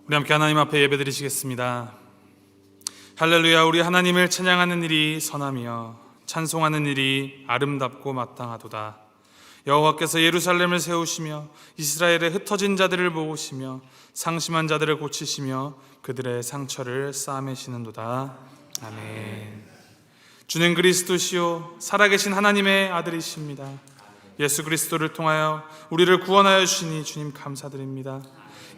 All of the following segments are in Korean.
우리 함께 하나님 앞에 예배드리시겠습니다. 할렐루야. 우리 하나님을 찬양하는 일이 선하며 찬송하는 일이 아름답고 마땅하도다. 여호와께서 예루살렘을 세우시며 이스라엘의 흩어진 자들을 모으시며 상심한 자들을 고치시며 그들의 상처를 싸매시는도다. 아멘. 주는 그리스도시요 살아계신 하나님의 아들이십니다. 예수 그리스도를 통하여 우리를 구원하여 주시니 주님 감사드립니다.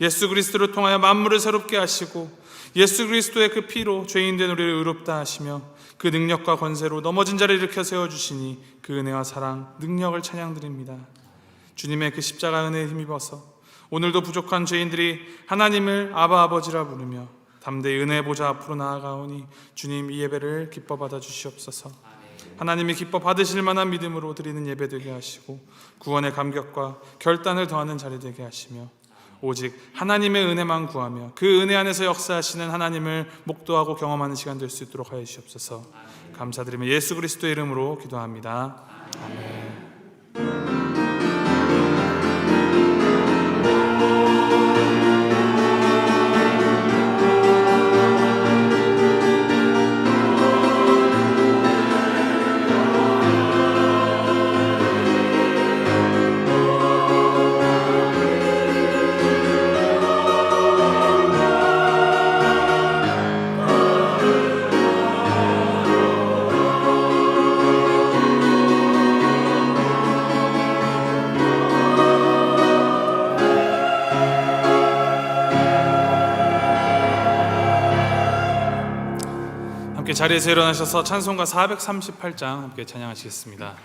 예수 그리스도를 통하여 만물을 새롭게 하시고 예수 그리스도의 그 피로 죄인된 우리를 의롭다 하시며 그 능력과 권세로 넘어진 자를 일으켜 세워주시니 그 은혜와 사랑, 능력을 찬양드립니다. 주님의 그 십자가 은혜에 힘입어서 오늘도 부족한 죄인들이 하나님을 아바 아버지라 부르며 담대히 은혜 보좌 앞으로 나아가오니 주님 이 예배를 기뻐 받아 주시옵소서. 하나님이 기뻐 받으실 만한 믿음으로 드리는 예배 되게 하시고 구원의 감격과 결단을 더하는 자리 되게 하시며 오직 하나님의 은혜만 구하며 그 은혜 안에서 역사하시는 하나님을 목도하고 경험하는 시간 될 수 있도록 하여 주시옵소서. 감사드리며 예수 그리스도의 이름으로 기도합니다. 아멘. 자리에서 일어나셔서 찬송가 438장 함께 찬양하시겠습니다.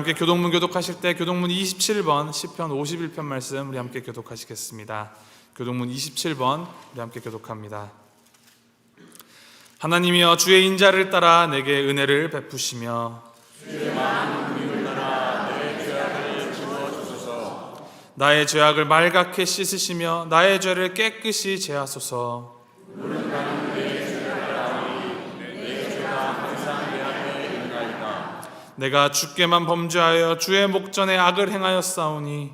함께 교동문 교독하실 때 교동문 27번 시편 51편 말씀 우리 함께 교독하시겠습니다. 교동문 27번 우리 함께 교독합니다. 하나님이여 주의 인자를 따라 내게 은혜를 베푸시며 주의 많은 긍휼을 따라 내 죄악을 지워주소서. 나의 죄악을 말갛게 씻으시며 나의 죄를 깨끗이 제하소서. 내 죄가 항상 내 앞에 있나이다. 내가 주께만 범죄하여 주의 목전에 악을 행하였사오니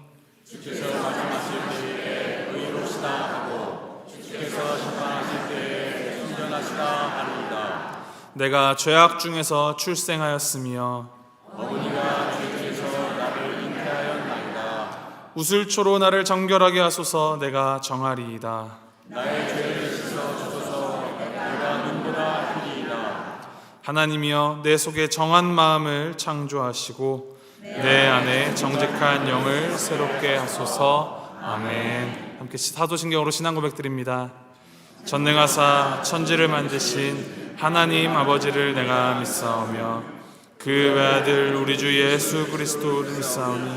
주께서 말씀하실 때에 의로우시다 하고 주께서 심판하실 때에 순전하시다 하리이다. 내가 죄악 중에서 출생하였으며 어머니가 주께서 나를 잉태하였나이다. 우슬초로 나를 정결하게 하소서. 내가 정하리이다. 나의 죄를 씻어 주소서. 내가 눈보다 희리이다. 하나님이여 내 속에 정한 마음을 창조하시고 내 안에 정직한 영을 새롭게 하소서. 아멘. 함께 사도신경으로 신앙 고백드립니다. 전능하사 천지를 만드신 하나님 아버지를 내가 믿사오며 그 외아들 우리 주 예수 그리스도를 믿사오니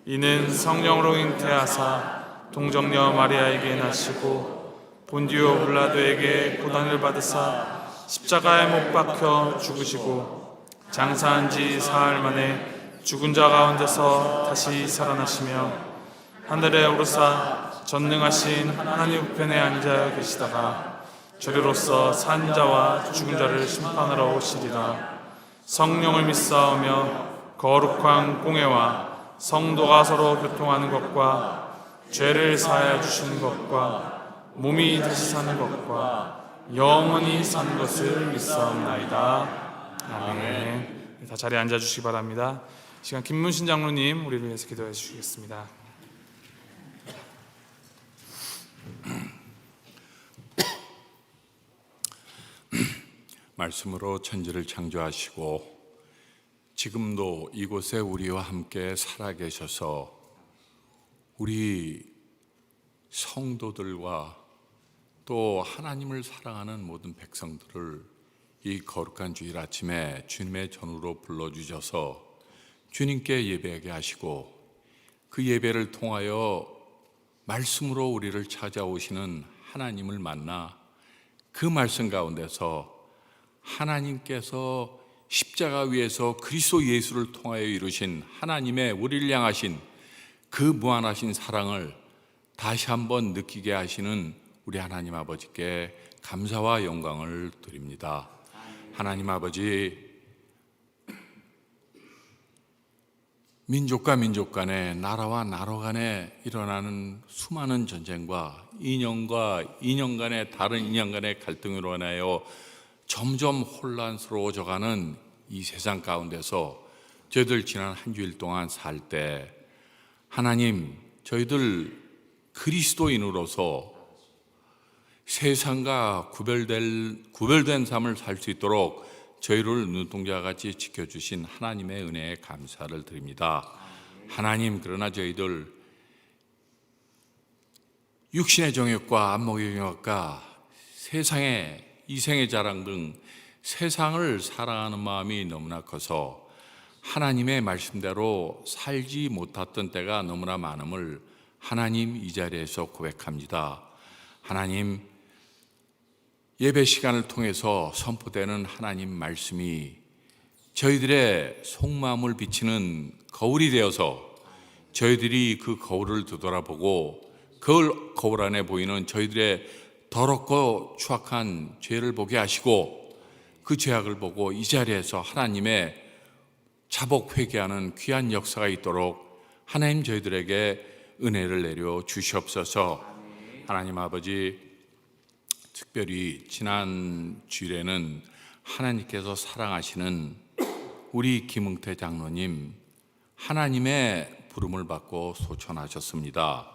이는 성령으로 잉태하사 동정녀 마리아에게 나시고 본디오 빌라도에게 고난을 받으사 십자가에 못 박혀 죽으시고 장사한 지 사흘 만에 죽은 자 가운데서 다시 살아나시며 하늘에 오르사 전능하신 하나님 우편에 앉아 계시다가 저리로서 산 자와 죽은 자를 심판하러 오시리라. 성령을 믿사오며 거룩한 공회와 성도가 서로 교통하는 것과 죄를 사하여 주시는 것과 몸이 다시 사는 것과 영원히 사는 것을 믿사옵나이다. 아멘. 다 자리에 앉아주시기 바랍니다. 이 시간 김문신 장로님 우리를 위해서 기도해 주시겠습니다. 말씀으로 천지를 창조하시고 지금도 이곳에 우리와 함께 살아계셔서 우리 성도들과 또 하나님을 사랑하는 모든 백성들을 이 거룩한 주일 아침에 주님의 전으로 불러주셔서 주님께 예배하게 하시고 그 예배를 통하여 말씀으로 우리를 찾아오시는 하나님을 만나 그 말씀 가운데서 하나님께서 십자가 위에서 그리스도 예수를 통하여 이루신 하나님의 우리를 향하신 그 무한하신 사랑을 다시 한번 느끼게 하시는 우리 하나님 아버지께 감사와 영광을 드립니다. 하나님 아버지, 민족과 민족 간에, 나라와 나라 간에 일어나는 수많은 전쟁과 인연과 인연 간의 다른 인연 간의 갈등으로 인하여 점점 혼란스러워져가는 이 세상 가운데서 저희들 지난 한 주일 동안 살 때 하나님, 저희들 그리스도인으로서 세상과 구별된 삶을 살 수 있도록 저희를 눈동자같이 지켜주신 하나님의 은혜에 감사를 드립니다. 하나님, 그러나 저희들 육신의 정욕과 안목의 정욕과 세상의 이생의 자랑 등 세상을 사랑하는 마음이 너무나 커서 하나님의 말씀대로 살지 못했던 때가 너무나 많음을 하나님 이 자리에서 고백합니다. 하나님, 예배 시간을 통해서 선포되는 하나님 말씀이 저희들의 속마음을 비치는 거울이 되어서 저희들이 그 거울을 되돌아보고 그 거울 안에 보이는 저희들의 더럽고 추악한 죄를 보게 하시고 그 죄악을 보고 이 자리에서 하나님의 자복 회개하는 귀한 역사가 있도록 하나님 저희들에게 은혜를 내려 주시옵소서. 하나님 아버지, 특별히 지난 주일에는 하나님께서 사랑하시는 우리 김응태 장로님 하나님의 부름을 받고 소천하셨습니다.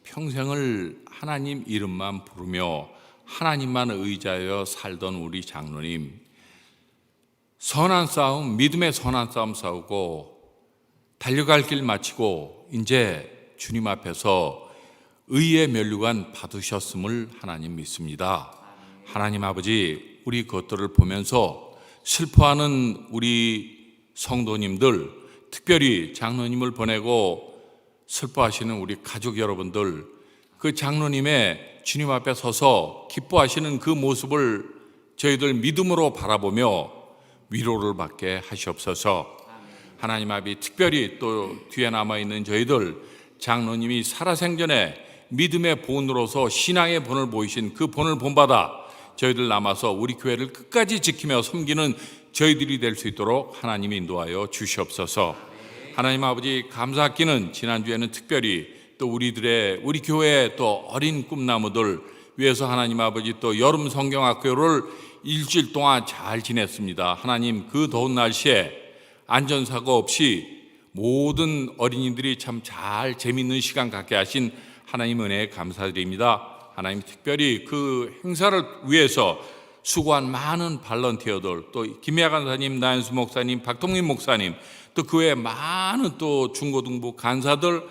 평생을 하나님 이름만 부르며 하나님만 의지하여 살던 우리 장로님, 선한 싸움, 믿음의 선한 싸움 싸우고 달려갈 길 마치고 이제 주님 앞에서 의의 면류관 받으셨음을 하나님 믿습니다. 하나님 아버지, 우리 그것들을 보면서 슬퍼하는 우리 성도님들, 특별히 장로님을 보내고 슬퍼하시는 우리 가족 여러분들, 그 장로님의 주님 앞에 서서 기뻐하시는 그 모습을 저희들 믿음으로 바라보며 위로를 받게 하시옵소서. 하나님 아버지, 특별히 또 뒤에 남아있는 저희들 장로님이 살아생전에 믿음의 본으로서 신앙의 본을 보이신 그 본을 본받아 저희들 남아서 우리 교회를 끝까지 지키며 섬기는 저희들이 될 수 있도록 하나님이 인도하여 주시옵소서. 하나님 아버지, 감사학기는 지난주에는 특별히 또 우리 교회의 또 어린 꿈나무들 위해서 하나님 아버지 또 여름 성경학교를 일주일 동안 잘 지냈습니다. 하나님, 그 더운 날씨에 안전사고 없이 모든 어린이들이 참 잘 재밌는 시간 갖게 하신 하나님 은혜에 감사드립니다. 하나님, 특별히 그 행사를 위해서 수고한 많은 발런티어들, 또 김혜아 간사님, 나연수 목사님, 박동민 목사님, 또 그 외에 많은 또 중고등부 간사들,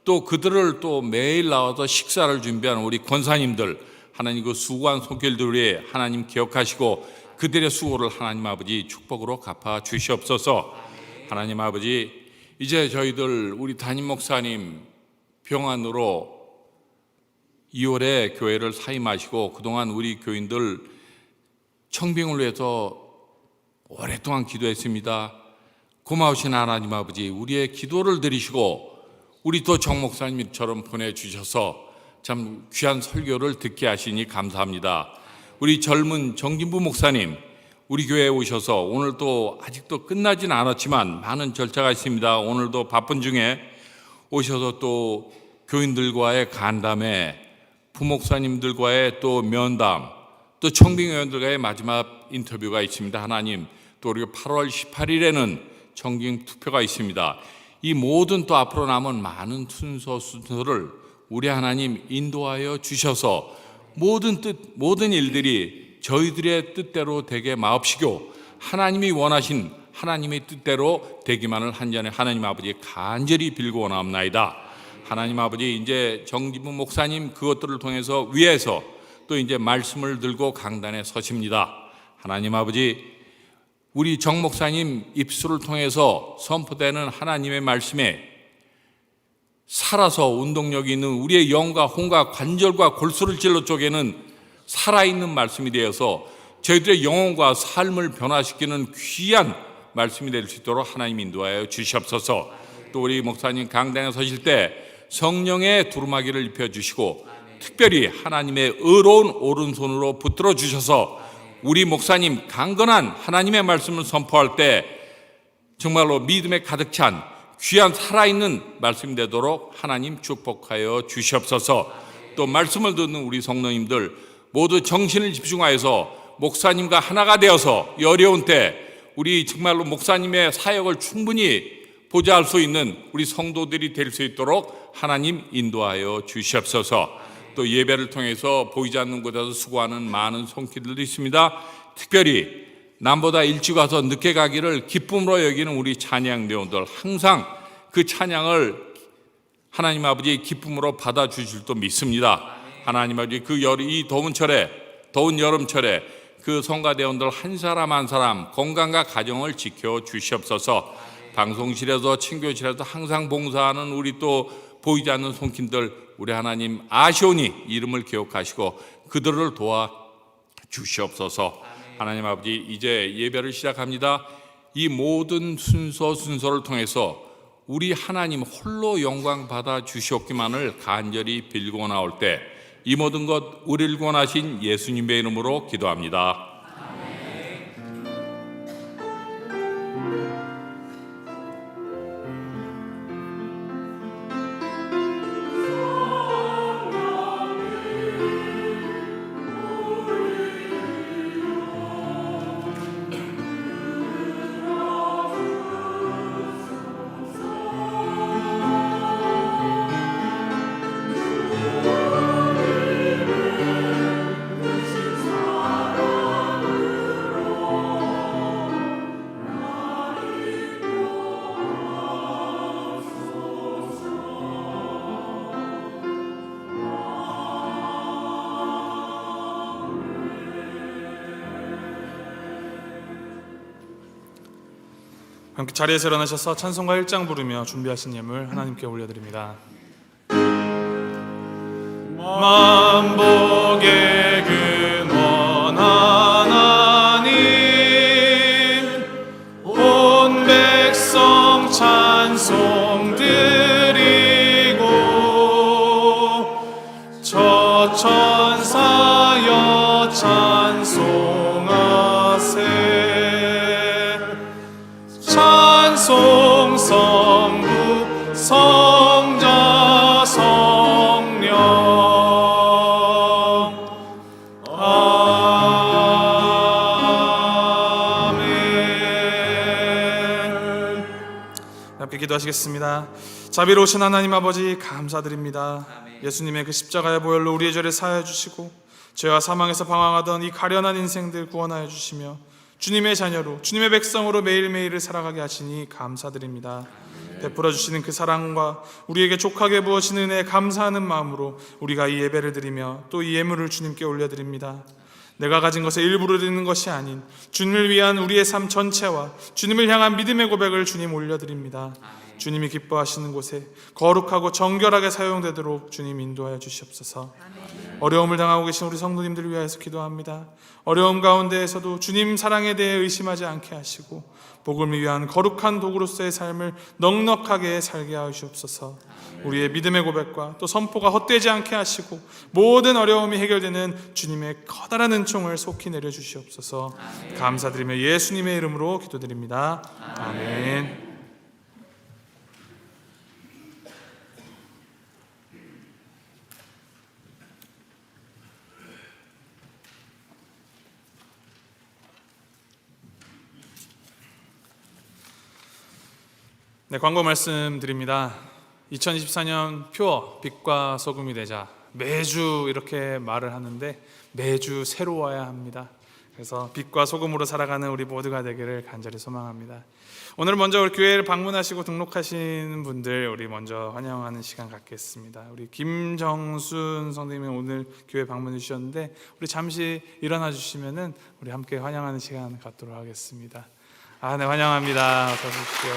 또 그들을 또 매일 나와서 식사를 준비하는 우리 권사님들, 하나님 그 수고한 손길들 위해 하나님 기억하시고 그들의 수고를 하나님 아버지 축복으로 갚아 주시옵소서. 하나님 아버지, 이제 저희들 우리 담임 목사님 병환으로 2월에 교회를 사임하시고 그동안 우리 교인들 청빙을 위해서 오랫동안 기도했습니다. 고마우신 하나님 아버지, 우리의 기도를 들으시고 우리 또 정 목사님처럼 보내주셔서 참 귀한 설교를 듣게 하시니 감사합니다. 우리 젊은 정진부 목사님, 우리 교회에 오셔서 오늘도 아직도 끝나진 않았지만 많은 절차가 있습니다. 오늘도 바쁜 중에 오셔서 또 교인들과의 간담회, 부목사님들과의 또 면담, 또 청빙위원들과의 마지막 인터뷰가 있습니다. 하나님, 또 우리가 8월 18일에는 청빙 투표가 있습니다. 이 모든 또 앞으로 남은 많은 순서를 우리 하나님 인도하여 주셔서 모든 일들이 저희들의 뜻대로 되게 마옵시고 하나님이 원하신 하나님의 뜻대로 되기만을 한전에 하나님 아버지 간절히 빌고 원하옵나이다. 하나님 아버지, 이제 정진부 목사님 그것들을 통해서 위에서 또 이제 말씀을 들고 강단에 서십니다. 하나님 아버지, 우리 정 목사님 입술을 통해서 선포되는 하나님의 말씀에 살아서 운동력이 있는 우리의 영과 혼과 관절과 골수를 찔러 쪼개는 살아있는 말씀이 되어서 저희들의 영혼과 삶을 변화시키는 귀한 말씀이 될 수 있도록 하나님 인도하여 주시옵소서. 또 우리 목사님 강단에 서실 때 성령의 두루마기를 입혀주시고 특별히 하나님의 의로운 오른손으로 붙들어 주셔서 우리 목사님 강건한 하나님의 말씀을 선포할 때 정말로 믿음에 가득 찬 귀한 살아있는 말씀이 되도록 하나님 축복하여 주시옵소서. 또 말씀을 듣는 우리 성도님들 모두 정신을 집중하여서 목사님과 하나가 되어서 이 어려운 때 우리 정말로 목사님의 사역을 충분히 보좌할 수 있는 우리 성도들이 될 수 있도록 하나님 인도하여 주시옵소서. 또 예배를 통해서 보이지 않는 곳에서 수고하는 많은 손길들도 있습니다. 특별히 남보다 일찍 와서 늦게 가기를 기쁨으로 여기는 우리 찬양대원들, 항상 그 찬양을 하나님 아버지 기쁨으로 받아주실 줄 믿습니다. 하나님 아버지, 이 더운 여름철에 그 성가대원들 한 사람 한 사람 건강과 가정을 지켜주시옵소서. 방송실에서 친교실에서 항상 봉사하는 우리 또 보이지 않는 손길들, 우리 하나님 아시오니 이름을 기억하시고 그들을 도와 주시옵소서. 하나님 아버지, 이제 예배를 시작합니다. 이 모든 순서를 통해서 우리 하나님 홀로 영광 받아 주시옵기만을 간절히 빌고 나올 때 이 모든 것 우리를 구원하신 예수님의 이름으로 기도합니다. 함께 자리에서 일어나셔서 찬송가 1장 부르며 준비하신 예물 하나님께 올려드립니다. 만복의 근원 하나님, 온 백성 찬송 드리고 저 천사여 찬송 찬송 성부 성자 성령 아멘. 함께 기도하시겠습니다. 자비로우신 하나님 아버지 감사드립니다. 예수님의 그 십자가의 보혈로 우리의 죄를 사하여 주시고 죄와 사망에서 방황하던 이 가련한 인생들 구원하여 주시며 주님의 자녀로 주님의 백성으로 매일매일을 살아가게 하시니 감사드립니다. 베풀어 주시는 그 사랑과 우리에게 족하게 부어지는 은혜에 감사하는 마음으로 우리가 이 예배를 드리며 또 이 예물을 주님께 올려드립니다. 내가 가진 것의 일부를 드리는 것이 아닌 주님을 위한 우리의 삶 전체와 주님을 향한 믿음의 고백을 주님 올려드립니다. 주님이 기뻐하시는 곳에 거룩하고 정결하게 사용되도록 주님 인도하여 주시옵소서. 어려움을 당하고 계신 우리 성도님들을 위하여서 기도합니다. 어려움 가운데에서도 주님 사랑에 대해 의심하지 않게 하시고 복음을 위한 거룩한 도구로서의 삶을 넉넉하게 살게 하시옵소서. 우리의 믿음의 고백과 또 선포가 헛되지 않게 하시고 모든 어려움이 해결되는 주님의 커다란 은총을 속히 내려주시옵소서. 감사드리며 예수님의 이름으로 기도드립니다. 아멘. 네, 광고 말씀드립니다. 2024년 퓨어 빛과 소금이 되자 매주 이렇게 말을 하는데 매주 새로워야 합니다. 그래서 빛과 소금으로 살아가는 우리 모두가 되기를 간절히 소망합니다. 오늘 먼저 우리 교회를 방문하시고 등록하시는 분들 우리 먼저 환영하는 시간 갖겠습니다. 우리 김정순 선생님이 오늘 교회 방문해 주셨는데 우리 잠시 일어나 주시면은 우리 함께 환영하는 시간 갖도록 하겠습니다. 네, 환영합니다. 어서 오십시오.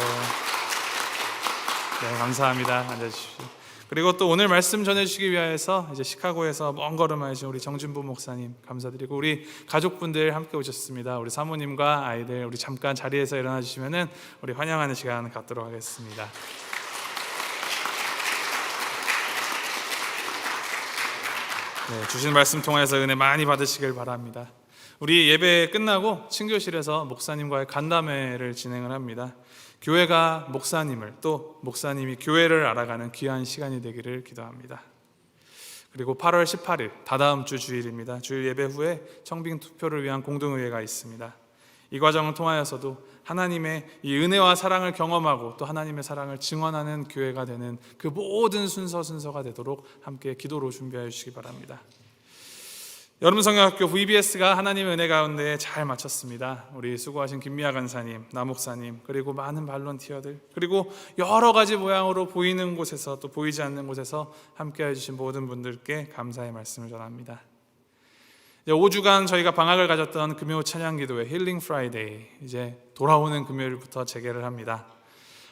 네, 감사합니다. 앉아주십시오. 그리고 또 오늘 말씀 전해주시기 위해서 이제 시카고에서 먼 걸음 하신 우리 정진부 목사님 감사드리고 우리 가족분들 함께 오셨습니다. 우리 사모님과 아이들 우리 잠깐 자리에서 일어나 주시면은 우리 환영하는 시간 갖도록 하겠습니다. 네, 주신 말씀 통해서 은혜 많이 받으시길 바랍니다. 우리 예배 끝나고 친교실에서 목사님과의 간담회를 진행을 합니다. 교회가 목사님을 또 목사님이 교회를 알아가는 귀한 시간이 되기를 기도합니다. 그리고 8월 18일 다다음 주 주일입니다. 주일 예배 후에 청빙 투표를 위한 공동의회가 있습니다. 이 과정을 통하여서도 하나님의 이 은혜와 사랑을 경험하고 또 하나님의 사랑을 증언하는 교회가 되는 그 모든 순서가 되도록 함께 기도로 준비해 주시기 바랍니다. 여름성경학교 VBS가 하나님의 은혜 가운데 잘 마쳤습니다. 우리 수고하신 김미아 간사님, 나 목사님, 그리고 많은 발론티어들, 그리고 여러 가지 모양으로 보이는 곳에서 또 보이지 않는 곳에서 함께해 주신 모든 분들께 감사의 말씀을 전합니다. 5주간 저희가 방학을 가졌던 금요 찬양기도회 힐링 프라이데이 이제 돌아오는 금요일부터 재개를 합니다.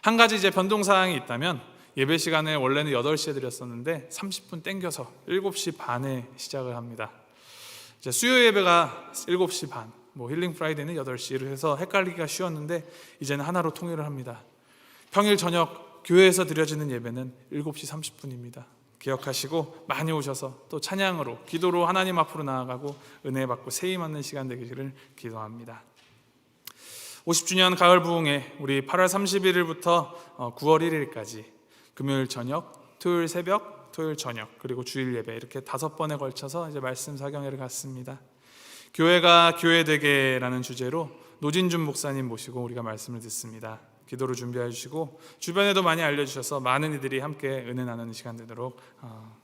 한 가지 이제 변동사항이 있다면 예배 시간에 원래는 8시에 드렸었는데 30분 땡겨서 7시 반에 시작을 합니다. 이제 수요 예배가 7시 반, 힐링 프라이데이는 8시로 해서 헷갈리기가 쉬웠는데 이제는 하나로 통일을 합니다. 평일 저녁 교회에서 드려지는 예배는 7시 30분입니다. 기억하시고 많이 오셔서 또 찬양으로 기도로 하나님 앞으로 나아가고 은혜 받고 세임 받는 시간 되기를 기도합니다. 50주년 가을 부흥회 우리 8월 31일부터 9월 1일까지 금요일 저녁, 토요일 새벽, 토요일 저녁 그리고 주일 예배 이렇게 5번에 걸쳐서 이제 말씀 사경회를 갔습니다. 교회가 교회되게라는 주제로 노진준 목사님 모시고 우리가 말씀을 듣습니다. 기도를 준비해 주시고 주변에도 많이 알려주셔서 많은 이들이 함께 은혜 나누는 시간 되도록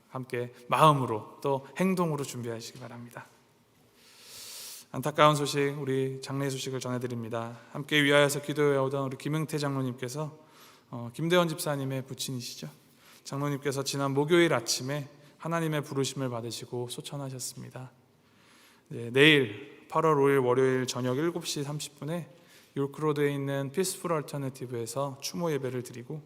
함께 마음으로 또 행동으로 준비하시기 바랍니다. 안타까운 소식 우리 장례 소식을 전해드립니다. 함께 위하여서 기도해 오던 우리 김응태 장로님께서 김대원 집사님의 부친이시죠. 장로님께서 지난 목요일 아침에 하나님의 부르심을 받으시고 소천하셨습니다. 내일 8월 5일 월요일 저녁 7시 30분에 요크로드에 있는 피스풀 얼터너티브에서 추모 예배를 드리고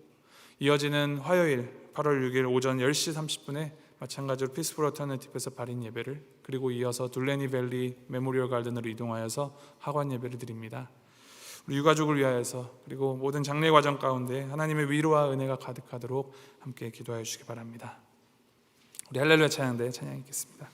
이어지는 화요일 8월 6일 오전 10시 30분에 마찬가지로 피스풀 얼터너티브에서 발인 예배를 그리고 이어서 둘레니 밸리 메모리얼 가든으로 이동하여서 하관 예배를 드립니다. 우리 유가족을 위하여서 그리고 모든 장례 과정 가운데 하나님의 위로와 은혜가 가득하도록 함께 기도하여 주시기 바랍니다. 우리 할렐루야 찬양대 찬양 있겠습니다.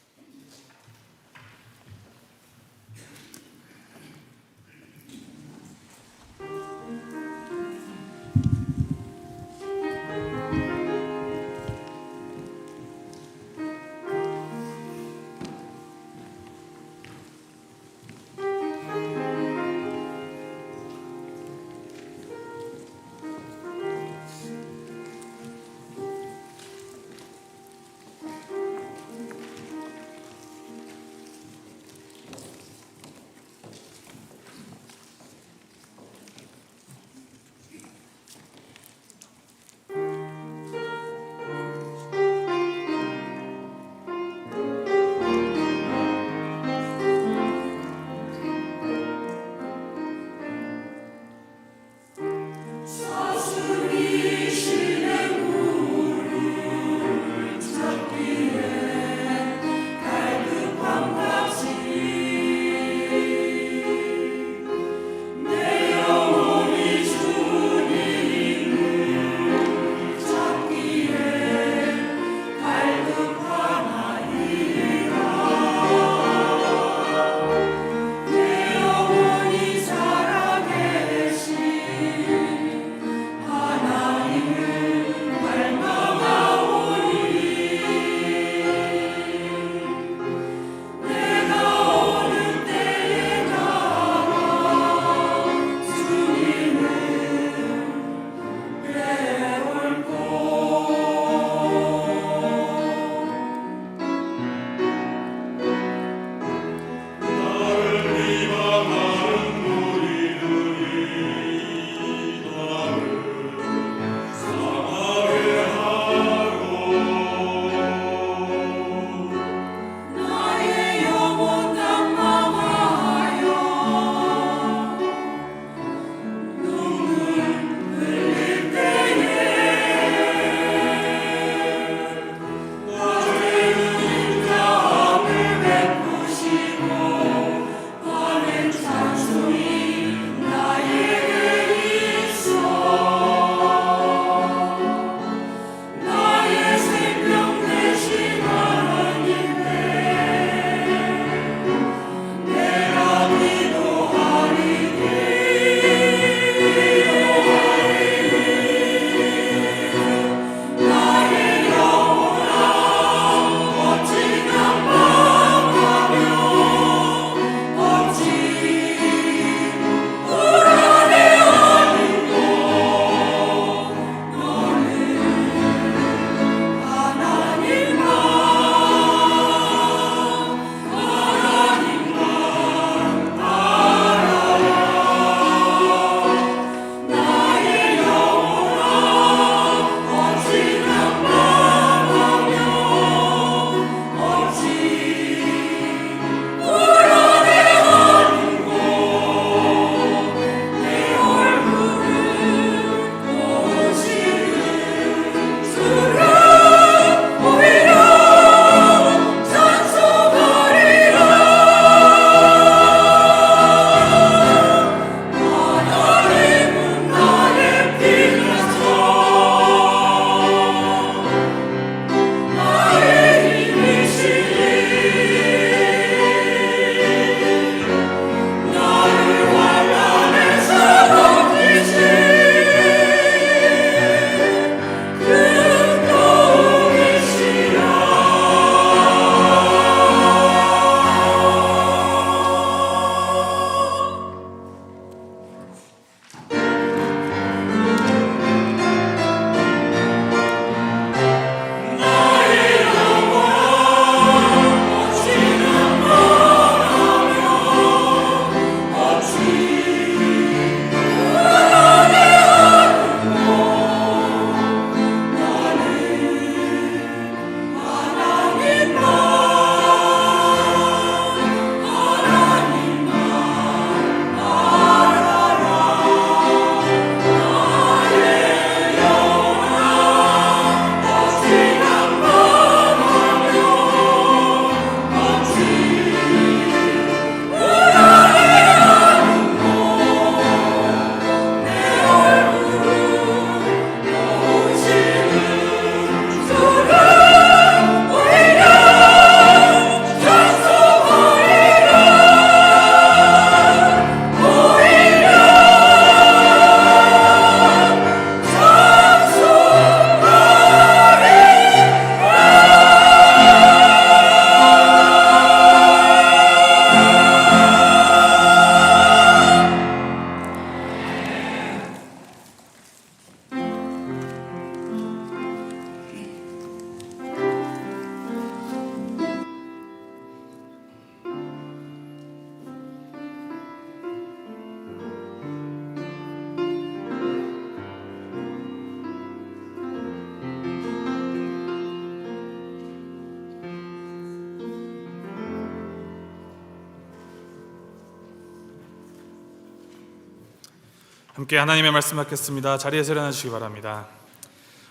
함께 하나님의 말씀 받겠습니다. 자리에서 일어나주시기 바랍니다.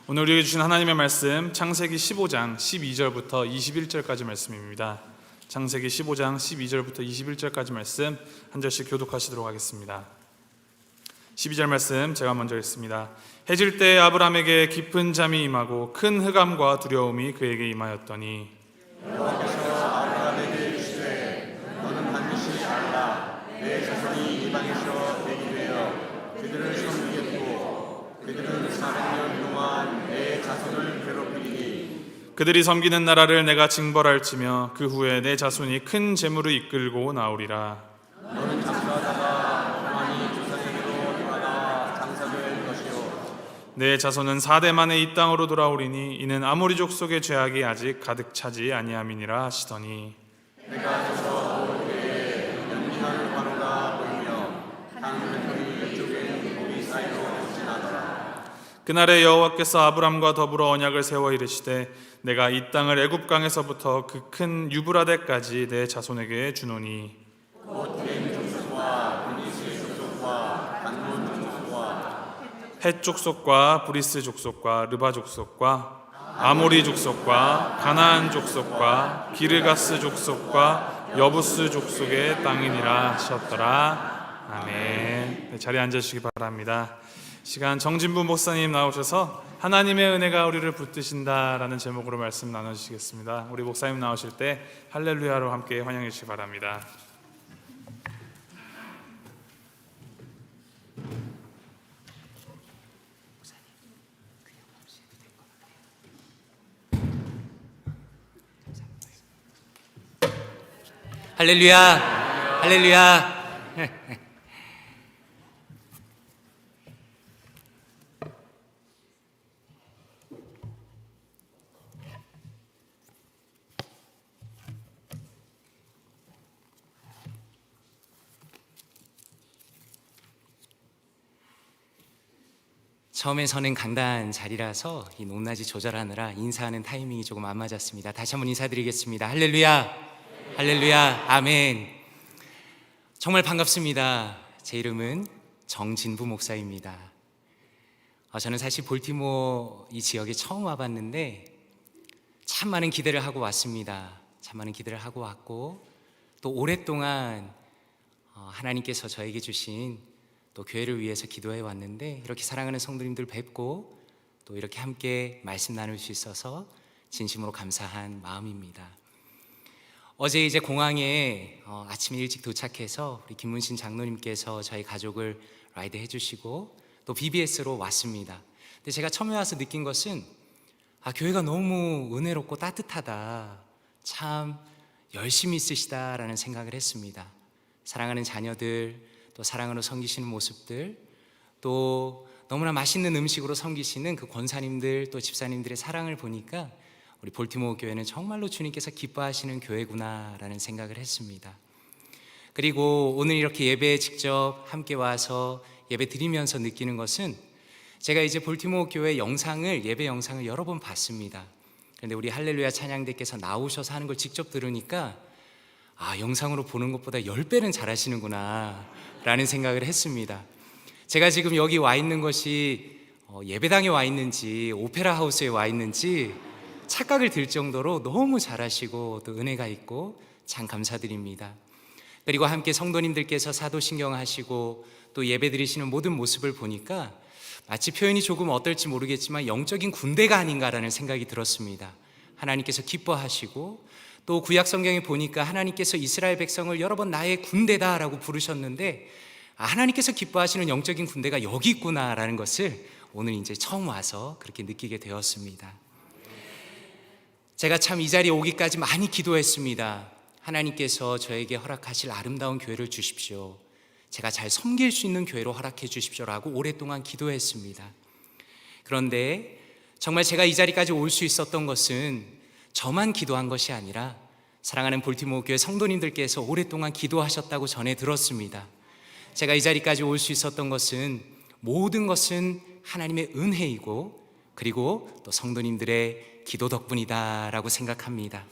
오늘 우리에게 주신 하나님의 말씀 창세기 15장 12절부터 21절까지 말씀입니다. 창세기 15장 12절부터 21절까지 말씀 한 절씩 교독하시도록 하겠습니다. 12절 말씀 제가 먼저 읽습니다. 해질 때 아브라함에게 깊은 잠이 임하고 큰 흑암과 두려움이 그에게 임하였더니 여호와께서 아브라함에게 이르시되 너는 반드시 알라 내 자손이 이방에서 되게 되어 그들을 섬기겠고 그들은 400년 동안 내 자손을 괴롭히리니 그들이 섬기는 나라를 내가 징벌할지며 그 후에 내 자손이 큰 재물을 이끌고 나오리라. 너는 장사하다가 가만히 조상에게로 돌아가 장사될 것이요 내 자손은 4대 만에 이 땅으로 돌아오리니 이는 아모리 족속의 죄악이 아직 가득 차지 아니함이니라 하시더니 내가 저서 올 때에 연민하는 바로가 보이며 땅을 이쪽에 고기 사이로 지나더라. 그날에 여호와께서 아브람과 더불어 언약을 세워 이르시되 내가 이 땅을 애굽 강에서부터 그 큰 유브라데까지 내 자손에게 주노니 된 족속과 브리스 족속과 단문 족속과 헷 족속과 브리스 족속과 르바 족속과 아모리 족속과 가나안 족속과 기르가스 족속과 여부스 족속의 땅이니라 하셨더라. 아멘. 네, 자리에 앉으시기 바랍니다. 시간 정진부 목사님 나오셔서 하나님의 은혜가 우리를 붙드신다라는 제목으로 말씀 나눠주시겠습니다. 우리 목사님 나오실 때 할렐루야로 함께 환영해 주시기 바랍니다. 할렐루야, 할렐루야. 처음에 서는 강단 자리라서 이 높낮이 조절하느라 인사하는 타이밍이 조금 안 맞았습니다. 다시 한번 인사드리겠습니다. 할렐루야, 할렐루야, 아멘. 정말 반갑습니다. 제 이름은 정진부 목사입니다. 저는 사실 볼티모어 이 지역에 처음 와봤는데 참 많은 기대를 하고 왔습니다. 참 많은 기대를 하고 왔고 또 오랫동안 하나님께서 저에게 주신 또 교회를 위해서 기도해 왔는데 이렇게 사랑하는 성도님들 뵙고 또 이렇게 함께 말씀 나눌 수 있어서 진심으로 감사한 마음입니다. 어제 이제 공항에 아침에 일찍 도착해서 우리 김문신 장로님께서 저희 가족을 라이드 해주시고 또 BBS로 왔습니다. 근데 제가 처음에 와서 느낀 것은 교회가 너무 은혜롭고 따뜻하다, 참 열심히 있으시다라는 생각을 했습니다. 사랑하는 자녀들, 또 사랑으로 섬기시는 모습들, 또 너무나 맛있는 음식으로 섬기시는 그 권사님들 또 집사님들의 사랑을 보니까 우리 볼티모어 교회는 정말로 주님께서 기뻐하시는 교회구나라는 생각을 했습니다. 그리고 오늘 이렇게 예배에 직접 함께 와서 예배 드리면서 느끼는 것은 제가 이제 볼티모어 교회 영상을, 예배 영상을 여러 번 봤습니다. 그런데 우리 할렐루야 찬양대께서 나오셔서 하는 걸 직접 들으니까 영상으로 보는 것보다 10배는 잘하시는구나 라는 생각을 했습니다. 제가 지금 여기 와 있는 것이 예배당에 와 있는지 오페라 하우스에 와 있는지 착각을 들 정도로 너무 잘하시고 또 은혜가 있고 참 감사드립니다. 그리고 함께 성도님들께서 사도신경하시고 또 예배 드리시는 모든 모습을 보니까 마치 표현이 조금 어떨지 모르겠지만 영적인 군대가 아닌가라는 생각이 들었습니다. 하나님께서 기뻐하시고 또 구약 성경에 보니까 하나님께서 이스라엘 백성을 여러 번 나의 군대다라고 부르셨는데 하나님께서 기뻐하시는 영적인 군대가 여기 있구나라는 것을 오늘 이제 처음 와서 그렇게 느끼게 되었습니다. 제가 참 이 자리에 오기까지 많이 기도했습니다. 하나님께서 저에게 허락하실 아름다운 교회를 주십시오. 제가 잘 섬길 수 있는 교회로 허락해 주십시오라고 오랫동안 기도했습니다. 그런데 정말 제가 이 자리까지 올 수 있었던 것은 저만 기도한 것이 아니라 사랑하는 볼티모어 교회 성도님들께서 오랫동안 기도하셨다고 전해 들었습니다. 제가 이 자리까지 올 수 있었던 것은 모든 것은 하나님의 은혜이고 그리고 또 성도님들의 기도 덕분이다라고 생각합니다.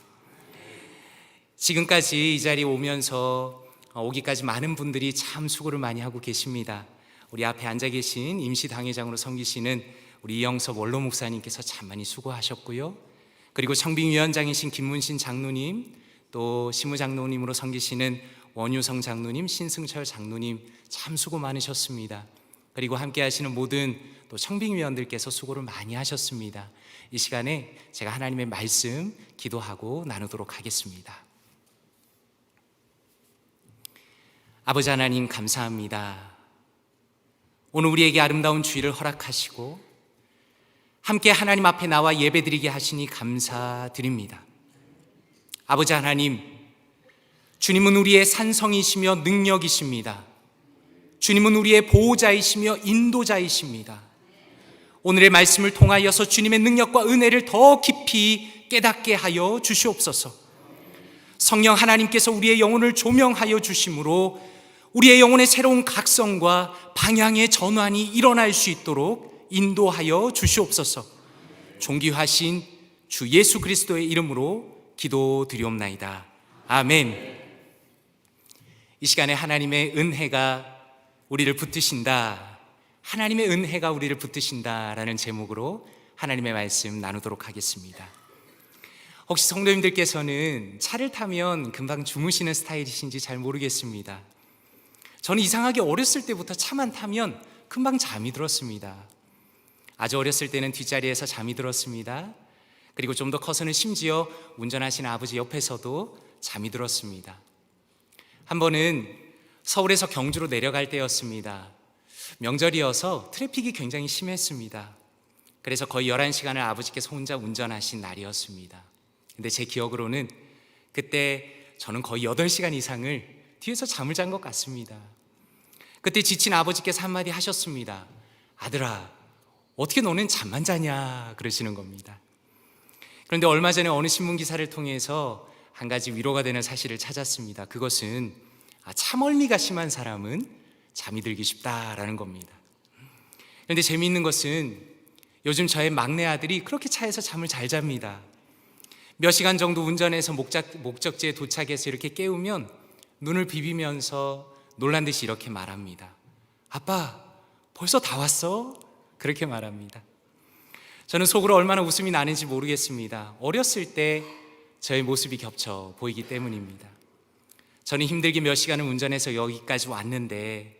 지금까지 이 자리에 오면서 오기까지 많은 분들이 참 수고를 많이 하고 계십니다. 우리 앞에 앉아 계신 임시 당회장으로 섬기시는 우리 이영섭 원로 목사님께서 참 많이 수고하셨고요. 그리고 청빙위원장이신 김문신 장로님, 또 시무장로님으로 섬기시는 원유성 장로님, 신승철 장로님 참 수고 많으셨습니다. 그리고 함께 하시는 모든 또 청빙위원들께서 수고를 많이 하셨습니다. 이 시간에 제가 하나님의 말씀 기도하고 나누도록 하겠습니다. 아버지 하나님 감사합니다. 오늘 우리에게 아름다운 주일을 허락하시고 함께 하나님 앞에 나와 예배드리게 하시니 감사드립니다. 아버지 하나님, 주님은 우리의 산성이시며 능력이십니다. 주님은 우리의 보호자이시며 인도자이십니다. 오늘의 말씀을 통하여서 주님의 능력과 은혜를 더 깊이 깨닫게 하여 주시옵소서. 성령 하나님께서 우리의 영혼을 조명하여 주심으로 우리의 영혼의 새로운 각성과 방향의 전환이 일어날 수 있도록 인도하여 주시옵소서. 존귀하신 주 예수 그리스도의 이름으로 기도드리옵나이다. 아멘. 이 시간에 하나님의 은혜가 우리를 붙드신다, 하나님의 은혜가 우리를 붙드신다라는 제목으로 하나님의 말씀 나누도록 하겠습니다. 혹시 성도님들께서는 차를 타면 금방 주무시는 스타일이신지 잘 모르겠습니다. 저는 이상하게 어렸을 때부터 차만 타면 금방 잠이 들었습니다. 아주 어렸을 때는 뒷자리에서 잠이 들었습니다. 그리고 좀 더 커서는 심지어 운전하시는 아버지 옆에서도 잠이 들었습니다. 한 번은 서울에서 경주로 내려갈 때였습니다. 명절이어서 트래픽이 굉장히 심했습니다. 그래서 거의 11시간을 아버지께서 혼자 운전하신 날이었습니다. 근데 제 기억으로는 그때 저는 거의 8시간 이상을 뒤에서 잠을 잔 것 같습니다. 그때 지친 아버지께서 한마디 하셨습니다. 아들아, 어떻게 너는 잠만 자냐 그러시는 겁니다. 그런데 얼마 전에 어느 신문기사를 통해서 한 가지 위로가 되는 사실을 찾았습니다. 그것은 참얼미가 심한 사람은 잠이 들기 쉽다라는 겁니다. 그런데 재미있는 것은 요즘 저의 막내 아들이 그렇게 차에서 잠을 잘 잡니다. 몇 시간 정도 운전해서 목적지에 도착해서 이렇게 깨우면 눈을 비비면서 놀란 듯이 이렇게 말합니다. 아빠, 벌써 다 왔어? 그렇게 말합니다. 저는 속으로 얼마나 웃음이 나는지 모르겠습니다. 어렸을 때 저의 모습이 겹쳐 보이기 때문입니다. 저는 힘들게 몇 시간을 운전해서 여기까지 왔는데